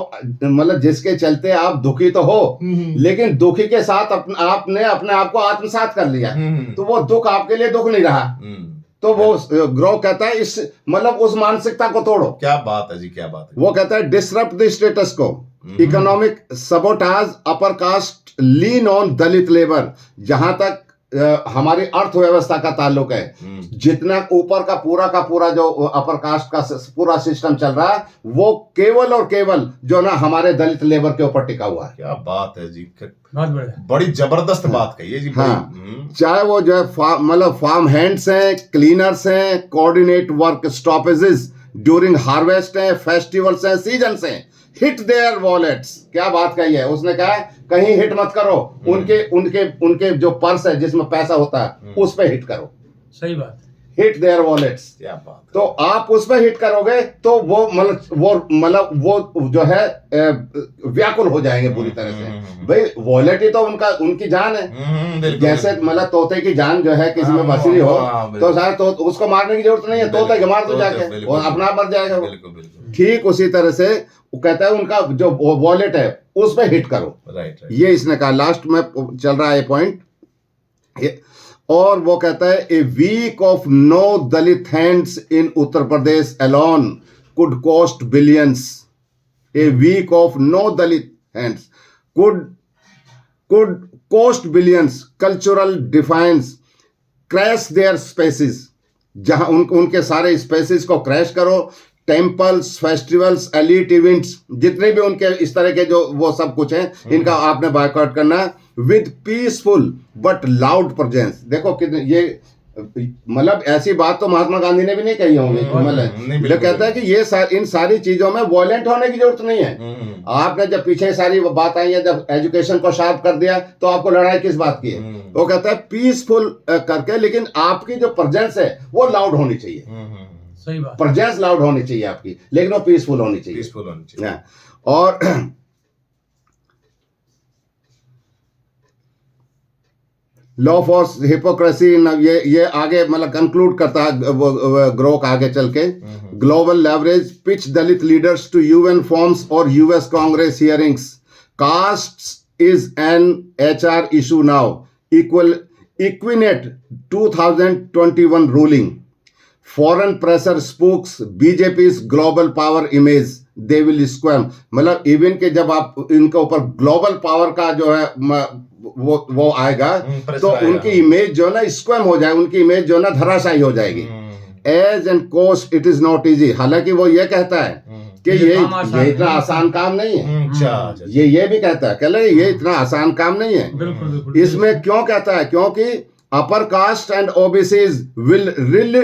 मतलब जिसके चलते आप दुखी तो हो, लेकिन दुखी के साथ आपने अपने आप को आत्मसात कर लिया, तो वो दुख आपके लिए दुख नहीं रहा। तो वो ग्रो कहता है इस मतलब उस मानसिकता को तोड़ो। क्या बात है जी, क्या बात है। वो कहता है डिसरप्ट द स्टेटस को, economic sabotage, upper caste, lean on Dalit labour. जहां तक हमारी अर्थव्यवस्था का ताल्लुक है, जितना ऊपर का पूरा जो अपर कास्ट का पूरा सिस्टम चल रहा है, वो केवल और केवल जो ना हमारे दलित लेबर के ऊपर टिका हुआ है। क्या बात है जी, बड़ी जबरदस्त बात कही है जी। हाँ, चाहे वो जो है मतलब फार्म हैंड्स हैं, क्लीनर्स हैं, coordinate work stoppages during harvest हैं, फेस्टिवल्स हैं, सीजन्स हैं, हिट देयर वॉलेट्स। क्या बात कही है उसने, कहा कहीं हिट मत करो, उनके जो पर्स है जिसमें पैसा होता है उस पे हिट करो। सही बात, हिट देयर वॉलेट्स। क्या बात। तो आप उस पे हिट करोगे तो वो वो जो है व्याकुल हो जाएंगे पूरी तरह से। भाई वॉलेट ही तो उनकी जान है। जैसे मतलब तोते की जान जो है किसी में बसी हो तो सारा तो उसको मारने की जरूरत नहीं है, तोते के मार दो जाके, वो अपना मर जाएगा। ठीक उसी तरह से वो कहता है उनका जो वॉलेट है उस पे हिट करो। राइट। ये इसने कहा, लास्ट में चल रहा है पॉइंट। और वो कहता है a week of no Dalit hands in Uttar Pradesh alone could cost billions. A week of no Dalit hands could cost billions. Cultural defiance crash their spaces. जहां उनके सारे स्पेसिस को क्रैश करो। टेम्पल्स, फेस्टिवल्स, एलीट इवेंट्स, जितने भी उनके इस तरह के जो वो सब कुछ है, इनका आपने बायकॉट करना है with peaceful but loud presence. देखो कितने ये मतलब ऐसी बात तो महात्मा गांधी ने भी नहीं कही होंगी। मतलब कहता है कि ये इन सारी चीजों में वॉयलेंट होने की जरूरत नहीं है। आपने जब पीछे सारी बात आई है, जब एजुकेशन को शार्प कर दिया तो आपको लड़ाई किस बात की है। वो कहता है पीसफुल करके, लेकिन आपकी जो प्रेजेंस है वो लाउड होनी चाहिए। सही बात, प्रेजेंस लाउड होनी चाहिए आपकी, लेकिन वो पीसफुल होनी चाहिए। और लॉ फॉर हिपोक्रेसी, ये आगे मतलब कंक्लूड करता है ग्रो का आगे चल के। Global leverage pitch Dalit leaders to UN forums और US congress hearings. Caste is an HR issue now. Equinet 2021 ruling. Foreign pressure spooks BJP's global power image they will squirm. मतलब इवन के जब आप इनके ऊपर ग्लोबल पावर का जो है वो आएगा तो उनकी इमेज जो है ना स्क्वैम हो जाए, उनकी इमेज जो है ना धराशायी हो जाएगी। At any cost it is not easy. हालांकि वो ये कहता है कि ये इतना आसान काम नहीं है। ये भी कहता है, कह ले ये इतना आसान काम नहीं है। इसमें क्यों कहता है? क्योंकि upper caste and OBCs will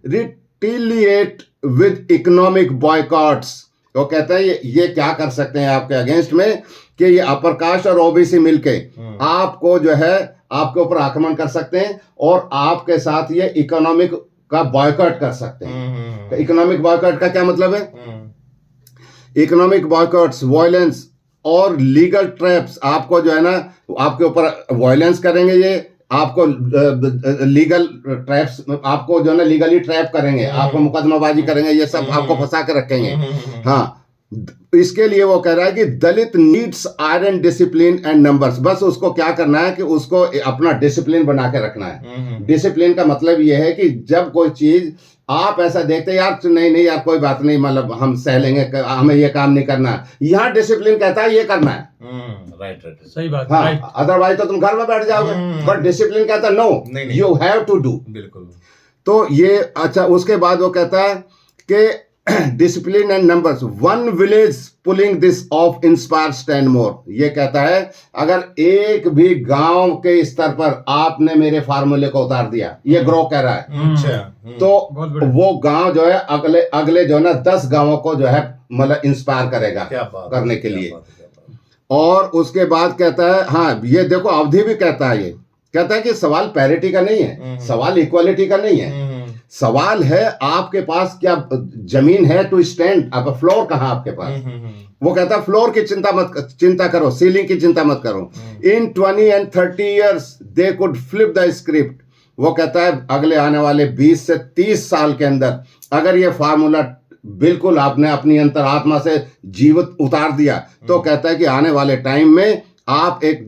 retaliate with economic boycotts. तो कहते हैं ये क्या कर सकते हैं आपके अगेंस्ट में कि ये अपर कास्ट और ओबीसी मिलके आपको जो है आपके ऊपर आक्रमण कर सकते हैं और आपके साथ ये इकोनॉमिक का बॉयकॉट कर सकते हैं। इकोनॉमिक बॉयकॉट का क्या मतलब है इकोनॉमिक बॉयकॉट्स, वायलेंस और लीगल ट्रैप्स। आपको जो है ना, आपके ऊपर वायलेंस करेंगे, ये आपको लीगल ट्रैप्स, आपको जो है ना लीगली ट्रैप करेंगे, आपको मुकदमाबाजी करेंगे, ये सब आपको फंसा के रखेंगे। हाँ, इसके लिए वो कह रहा है कि Dalit needs iron discipline and numbers. बस उसको क्या करना है कि उसको अपना डिसिप्लिन बना के रखना है। डिसिप्लिन का मतलब ये है कि जब कोई चीज आप ऐसा देखते हैं, यार नहीं यार कोई बात नहीं, मतलब हम सह लेंगे, हमें ये काम नहीं करना, यहाँ डिसिप्लिन कहता है ये करना है। राइट। सही बात, हाँ, राइट। अदरवाइज तो तुम घर में बैठ जाओगे। बट डिसिप्लिन कहता है no, you have to do. बिल्कुल। तो ये अच्छा, उसके बाद वो कहता है कि discipline and numbers, one village pulling this off inspire stand more. ये कहता है अगर एक भी गांव के स्तर पर आपने मेरे फार्मूले को उतार दिया, ये ग्रो कह रहा है, अच्छा। तो बहुत बढ़िया। वो गांव जो है अगले जो है ना 10 गांवों को जो है मतलब इंस्पायर करेगा क्या बात करने है, के क्या लिए। बात है, क्या बात है। और उसके बाद कहता है, हाँ ये देखो अवधि भी कहता है, ये कहता है कि सवाल पैरिटी का नहीं है, सवाल इक्वालिटी का नहीं है, सवाल है आपके पास क्या जमीन है टू स्टैंड, आप फ्लोर कहाँ आपके पास। वो कहता है फ्लोर की चिंता करो, सीलिंग की चिंता मत करो। इन 20 and 30 years they could flip the script. वो कहता है अगले आने वाले 20 से 30 साल के अंदर अगर ये फार्मूला बिल्कुल आपने अपनी अंतरात्मा से जीवित उतार दिया, तो कहता है कि आने वाले टाइम में आप एक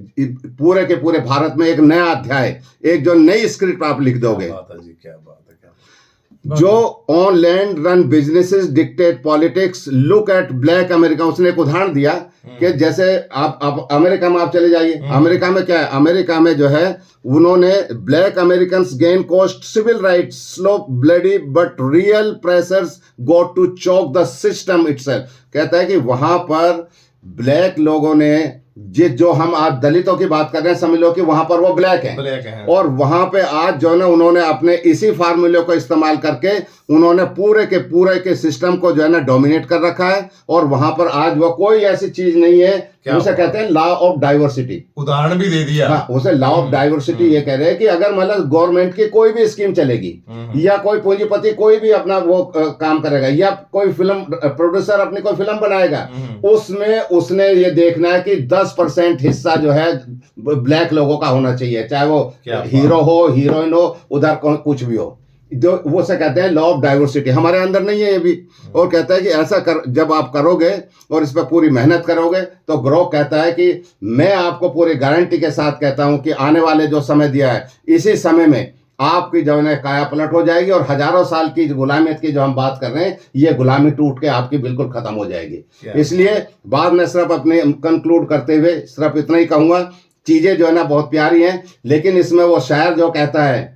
पूरे के पूरे भारत में एक नया अध्याय, एक जो नई स्क्रिप्ट आप लिख दोगे। क्या बात है जी, क्या बात है, क्या बात है। जो on land run businesses dictate politics, look at black America. उसने एक उदाहरण दिया कि जैसे आप अमेरिका में आप चले जाइए, अमेरिका में क्या है, अमेरिका में जो है उन्होंने black American gain cost civil rights, slow bloody but real pressures go to choke the system itself. कहता है कि वहां पर ब्लैक लोगों ने जो हम आज दलितों की बात कर रहे हैं, समझ लो कि वहां पर वो ब्लैक है, और वहां पे आज जो है ना उन्होंने अपने इसी फार्मूले को इस्तेमाल करके उन्होंने पूरे के सिस्टम को जो है ना डोमिनेट कर रखा है। और वहां पर आज वो कोई ऐसी चीज नहीं है, उसे कहते हैं लॉ ऑफ डाइवर्सिटी। उदाहरण भी दे दिया। हाँ, उसे लॉ ऑफ डाइवर्सिटी ये कह रहे हैं कि अगर मतलब गवर्नमेंट की कोई भी स्कीम चलेगी, या कोई पूंजीपति कोई भी अपना वो काम करेगा, या कोई फिल्म प्रोड्यूसर अपनी कोई फिल्म बनाएगा, उसमें उसने ये देखना है कि 10% हिस्सा जो है ब्लैक लोगों का होना चाहिए, चाहे वो हीरो हो, हीरोइन हो, उधर कुछ भी हो। जो वो से कहते हैं लॉ ऑफ डाइवर्सिटी, हमारे अंदर नहीं है ये भी। और कहता है कि ऐसा जब आप करोगे और इस पर पूरी मेहनत करोगे, तो ग्रो कहता है कि मैं आपको पूरी गारंटी के साथ कहता हूं कि आने वाले जो समय दिया है, इसी समय में आपकी जो है काया पलट हो जाएगी, और हजारों साल की गुलामियत की जो हम बात कर रहे हैं, ये गुलामी टूट के आपकी बिल्कुल खत्म हो जाएगी। इसलिए बाद में सिर्फ अपने कंक्लूड करते हुए सिर्फ इतना ही कहूंगा, चीजें जो है ना बहुत प्यारी हैं, लेकिन इसमें वो शायर जो कहता है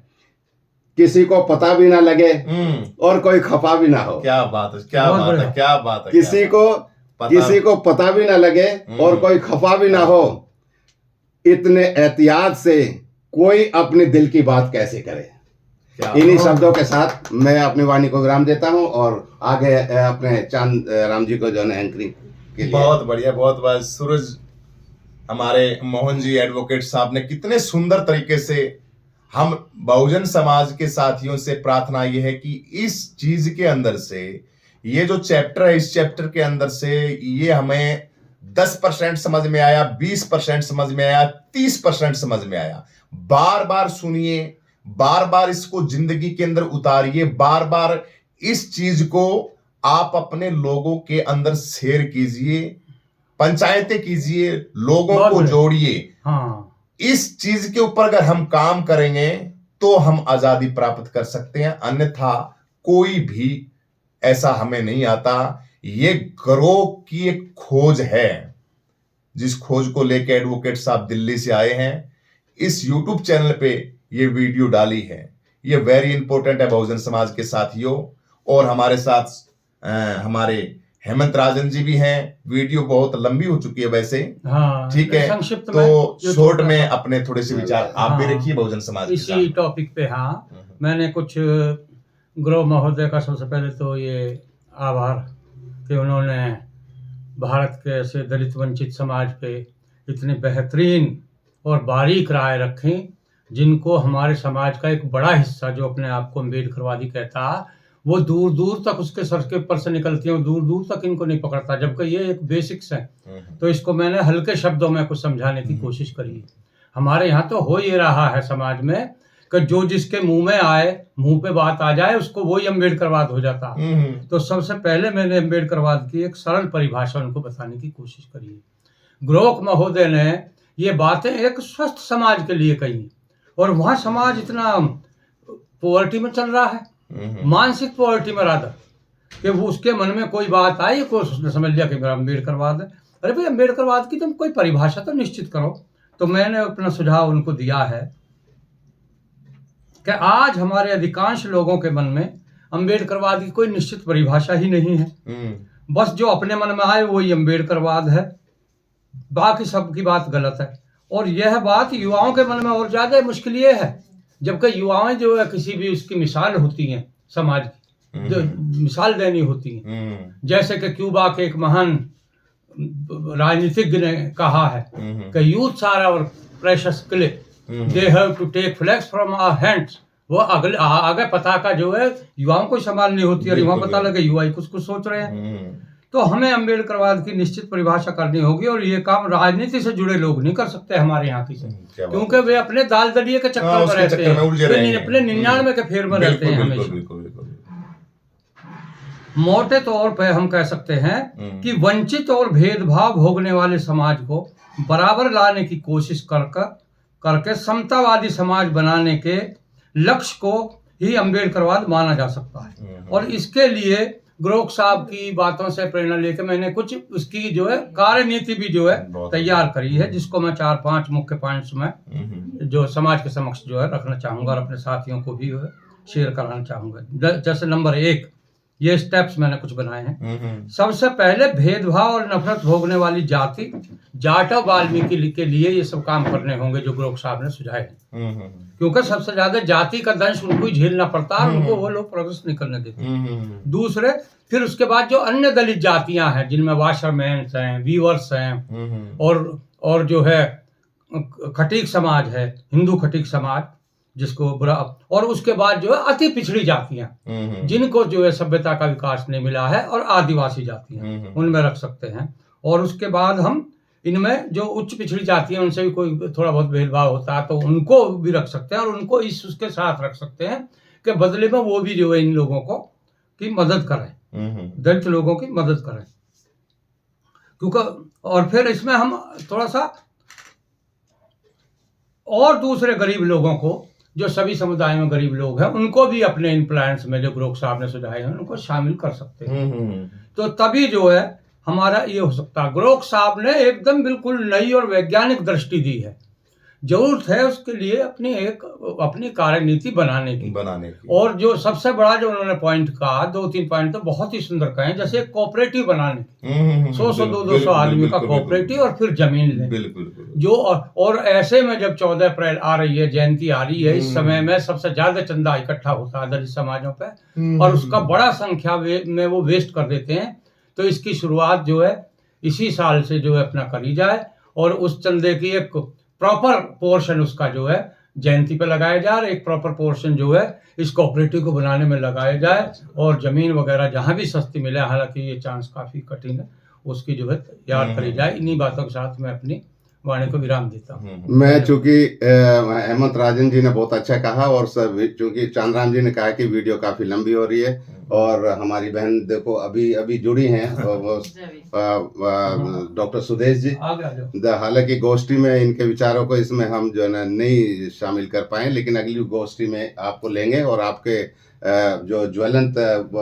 किसी को पता भी ना लगे और कोई खफा भी ना हो। क्या बात है, क्या बात है, क्या बात है। किसी को पता भी ना लगे और कोई खफा भी ना हो, इतने एहतियात से कोई अपने दिल की बात कैसे करे। इन्हीं शब्दों के साथ मैं अपनी वाणी को विराम देता हूं और आगे अपने चांद राम जी को जो है एंकरिंग के लिए। बहुत बढ़िया, बहुत बढ़िया। सूरज हमारे मोहन जी एडवोकेट साहब ने कितने सुंदर तरीके से, हम बहुजन समाज के साथियों से प्रार्थना ये है कि इस चीज के अंदर से, ये जो चैप्टर है, इस चैप्टर के अंदर से ये हमें 10% समझ में आया, 20% समझ में आया, 30% समझ में आया। बार बार सुनिए, बार बार इसको जिंदगी के अंदर उतारिए, बार बार इस चीज को आप अपने लोगों के अंदर शेयर कीजिए, पंचायतें कीजिए, लोगों को जोड़िए। हाँ, इस चीज के ऊपर अगर हम काम करेंगे तो हम आजादी प्राप्त कर सकते हैं, अन्यथा कोई भी ऐसा हमें नहीं आता। ये ग्रोह की एक खोज है, जिस खोज को लेकर एडवोकेट साहब दिल्ली से आए हैं, इस YouTube चैनल पे ये वीडियो डाली है। ये वेरी इंपॉर्टेंट है बहुजन समाज के साथियों। और हमारे साथ हमारे हेमंत राजन जी भी हैं। वीडियो बहुत लंबी हो चुकी है वैसे, हाँ, ठीक है, संक्षिप्त तो शॉर्ट में अपने थोड़े से विचार आप भी रखिए बहुजन समाज के इसी साथ। टॉपिक पे। हाँ, मैंने कुछ ग्रो महोदय का सबसे पहले तो ये आभार कि उन्होंने भारत के ऐसे दलित वंचित समाज पे इतने बेहतरीन और बारीक राय रखें, जिनको हमारे समाज का एक बड़ा हिस्सा जो अपने आप को अम्बेडकरवादी कहता, वो दूर दूर तक उसके सर के ऊपर से निकलती हैं, दूर दूर तक इनको नहीं पकड़ता, जबकि ये एक बेसिक्स है। तो इसको मैंने हल्के शब्दों में कुछ समझाने की कोशिश करी। हमारे यहाँ तो हो ये रहा है समाज में कि जो जिसके मुंह में आए, मुंह पे बात आ जाए, उसको वही अम्बेडकरवाद हो जाता। तो सबसे पहले मैंने अम्बेडकरवाद की एक सरल परिभाषा उनको बताने की कोशिश करी। ग्रोक महोदय ने ये बातें एक स्वस्थ समाज के लिए कही, और वहाँ समाज इतना पॉवर्टी में चल रहा है, मानसिक पॉवर्टी में राधा, कि वो उसके मन में कोई बात आई, को उसने समझ लिया कि मेरा अम्बेडकरवाद है। अरे भाई, अम्बेडकरवाद की तुम कोई परिभाषा तो निश्चित करो। तो मैंने अपना सुझाव उनको दिया है कि आज हमारे अधिकांश लोगों के मन में अम्बेडकरवाद की कोई निश्चित परिभाषा ही नहीं है। बस जो अपने मन में आए वही अम्बेडकरवाद है, बाकी सब की बात गलत है। और यह बात युवाओं के मन में और ज्यादा मुश्किल ये है, जबकि युवाएं जो है किसी भी उसकी मिसाल होती हैं समाज की, जो मिसाल देनी होती है। जैसे कि क्यूबा के एक महान राजनीतिज्ञ ने कहा है कि youths are our precious clay, they have to take flags from our hands. वो आगे पताका जो है युवाओं को संभालनी होती है, और युवा पता लगे युवा ही कुछ कुछ सोच रहे हैं। तो हमें अम्बेडकरवाद की निश्चित परिभाषा करनी होगी, और ये काम राजनीति से जुड़े लोग नहीं कर सकते हमारे यहाँ की से, क्योंकि वे अपने दाल दलिये के चक्कर में रहते हैं, अपने 99 के फेर में रहते हैं हमेशा। मोटे तौर पे हम कह सकते हैं कि वंचित और भेदभाव भोगने वाले समाज को बराबर लाने की कोशिश करके समतावादी समाज बनाने के लक्ष्य को ही अम्बेडकरवाद माना जा सकता है। और इसके लिए ग्रोक साहब की बातों से प्रेरणा लेकर मैंने कुछ उसकी जो है कार्यनीति भी जो है तैयार करी है, जिसको मैं 4-5 मुख्य पॉइंट्स में जो समाज के समक्ष जो है रखना चाहूंगा, और अपने साथियों को भी शेयर कराना चाहूंगा। जैसे नंबर 1, ये स्टेप्स मैंने कुछ बनाए हैं। सबसे पहले भेदभाव और नफरत भोगने वाली जाति जाटव वाल्मीकि के लिए ये सब काम करने होंगे जो ग्रोक साहब ने सुझाए हैं, क्योंकि सबसे ज्यादा जाति का दंश उनको ही झेलना पड़ता है, उनको वो लोग प्रोग्रेस नहीं करने देते। दूसरे, फिर उसके बाद जो अन्य दलित जातियां हैं, जिनमें वाशरमैन्स हैं, वीवर्स हैं, और जो है खटीक समाज है, हिंदू खटीक समाज जिसको बुरा, और उसके बाद जो है अति पिछड़ी जातियां जिनको जो है सभ्यता का विकास नहीं मिला है, और आदिवासी जातियां उनमें रख सकते हैं। और उसके बाद हम इनमें जो उच्च पिछड़ी जातियां उनसे भी कोई थोड़ा बहुत भेदभाव होता है तो उनको भी रख सकते हैं, और उनको उसके साथ रख सकते हैं कि बदले में वो भी जो है इन लोगों को की मदद करें, दलित लोगों की मदद करें। क्योंकि और फिर इसमें हम थोड़ा सा और दूसरे गरीब लोगों को, जो सभी समुदाय में गरीब लोग हैं, उनको भी अपने इन प्लान्स में जो ग्रोक साहब ने सुझाए हैं उनको शामिल कर सकते हैं। तो तभी जो है हमारा ये हो सकता है। ग्रोक साहब ने एकदम बिल्कुल नई और वैज्ञानिक दृष्टि दी है। जरूरत है उसके लिए अपनी कार्यनीति बनाने की। और जो सबसे बड़ा जो उन्होंने पॉइंट कहा, 2-3 पॉइंट तो बहुत ही सुंदर कहे, जैसे कोऑपरेटिव बनाने की, 100-200 आदमी का कोऑपरेटिव, और फिर जमीन लें जो, और ऐसे में जब 14 अप्रैल आ रही है, जयंती आ रही है, इस समय में सबसे ज्यादा चंदा इकट्ठा होता है दलित समाजों पे, और उसका बड़ा संख्या में वो वेस्ट कर देते हैं। तो इसकी शुरुआत जो है इसी साल से जो है अपना करी जाए, और उस चंदे की एक प्रॉपर पोर्शन उसका जो है जयंती पे लगाया जाए, और एक प्रॉपर पोर्शन जो है इस कोऑपरेटिव को बनाने में लगाया जाए, और जमीन वगैरह जहां भी सस्ती मिले, हालांकि ये चांस काफी कठिन है, उसकी जो है तैयार करी जाए। इन्हीं बातों के साथ मैं अपनी वाणी को विराम देता हूँ। मैं चूंकि हेमंत राजन जी ने बहुत अच्छा कहा, और सब चूंकि चांदराम जी ने कहा कि वीडियो काफी लंबी हो रही है, और हमारी बहन देखो अभी जुड़ी हैं, वो डॉक्टर सुदेश जी। हालांकि गोष्ठी में इनके विचारों को इसमें हम जो है ना नहीं शामिल कर पाए, लेकिन अगली गोष्ठी में आपको लेंगे और आपके जो ज्वलंत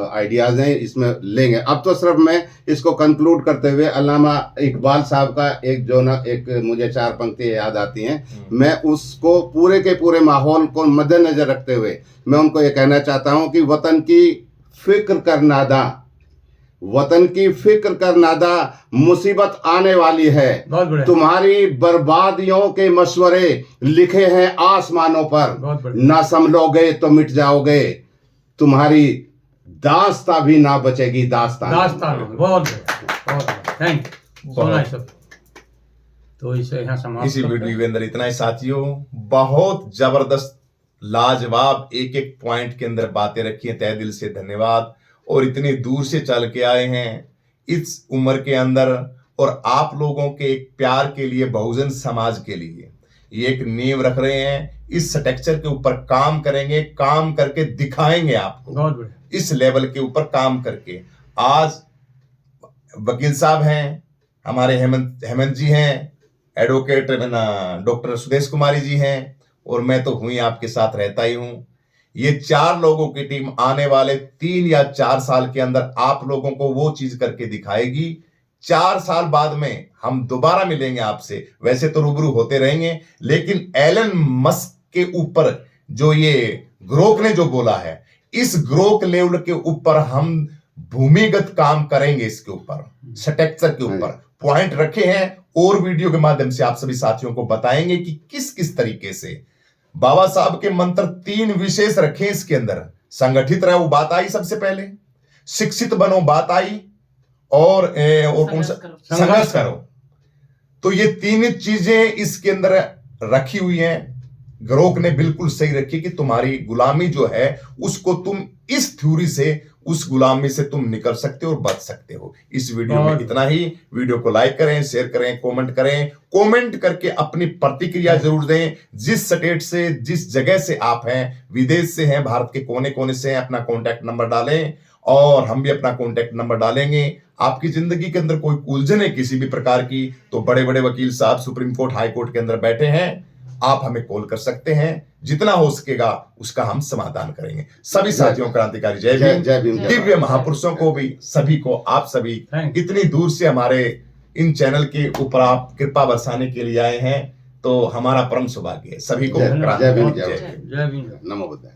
आइडियाज हैं इसमें लेंगे। अब तो सिर्फ मैं इसको कंक्लूड करते हुए अल्लामा इकबाल साहब का एक मुझे 4 पंक्ति याद आती हैं। मैं उसको पूरे के पूरे माहौल को मद्देनजर रखते हुए मैं उनको ये कहना चाहता हूं कि वतन की फिक्र कर नादा मुसीबत आने वाली है, तुम्हारी बर्बादियों के मशवरे लिखे हैं आसमानों पर, ना संभलोगे तो मिट जाओगे, तुम्हारी दास्तां भी ना बचेगी दास्तान। बहुत थैंक यू। तो इसे यहाँ समाप्त इसी वीडियो के अंदर इतना ही साथियों, बहुत जबरदस्त लाजवाब एक एक पॉइंट के अंदर बातें रखी हैं, तहे दिल से धन्यवाद। और इतनी दूर से चल के आए हैं इस उम्र के अंदर, और आप लोगों के एक प्यार के लिए, बहुजन समाज के लिए ये एक नींव रख रहे हैं। इस स्ट्रक्चर के ऊपर काम करेंगे, काम करके दिखाएंगे आपको, बहुत बढ़िया। इस लेवल के ऊपर काम करके। आज वकील साहब हैं हमारे, हेमंत जी हैं, एडवोकेट डॉक्टर सुदेश कुमारी जी हैं, और मैं तो हुई आपके साथ रहता ही हूं। ये 4 लोगों की टीम आने वाले 3 या 4 साल के अंदर आप लोगों को वो चीज करके दिखाएगी। 4 साल बाद में हम दोबारा मिलेंगे आपसे, वैसे तो रूबरू होते रहेंगे, लेकिन एलन मस्क के ऊपर जो ये ग्रोक ने जो बोला है, इस ग्रोक लेवल के ऊपर हम भूमिगत काम करेंगे। इसके ऊपर स्ट्रक्चर के ऊपर पॉइंट रखे हैं, और वीडियो के माध्यम से आप सभी साथियों को बताएंगे कि किस किस तरीके से बाबा साहब के मंत्र 3 विशेष रखे इसके अंदर। संगठित रहो बात आई सबसे पहले, शिक्षित बनो बात आई, और कौन सा, संघर्ष करो। तो ये 3 चीजें इसके अंदर रखी हुई हैं। ग्रोक ने बिल्कुल सही रखी कि तुम्हारी गुलामी जो है उसको तुम इस थ्योरी से, उस गुलामी से तुम निकल सकते हो और बच सकते हो। इस वीडियो में इतना ही। वीडियो को लाइक करें, शेयर करें, कमेंट करें, कमेंट करके अपनी प्रतिक्रिया जरूर दें। जिस स्टेट से, जिस जगह से आप हैं, विदेश से हैं, भारत के कोने कोने से हैं, अपना कॉन्टैक्ट नंबर डालें, और हम भी अपना कॉन्टैक्ट नंबर डालेंगे। आपकी जिंदगी के अंदर कोई उलझन है किसी भी प्रकार की, तो बड़े बड़े वकील साहब सुप्रीम कोर्ट, हाई कोर्ट के अंदर बैठे हैं, आप हमें कॉल कर सकते हैं। जितना हो सकेगा उसका हम समाधान करेंगे। सभी साथियों क्रांतिकारी जय भीम। जय भीम। दिव्य महापुरुषों को भी, सभी को, आप सभी इतनी दूर से हमारे इन चैनल के ऊपर आप कृपा बरसाने के लिए आए हैं, तो हमारा परम सौभाग्य है। सभी को जय भीम। जय भीम। नमो बुद्धाय।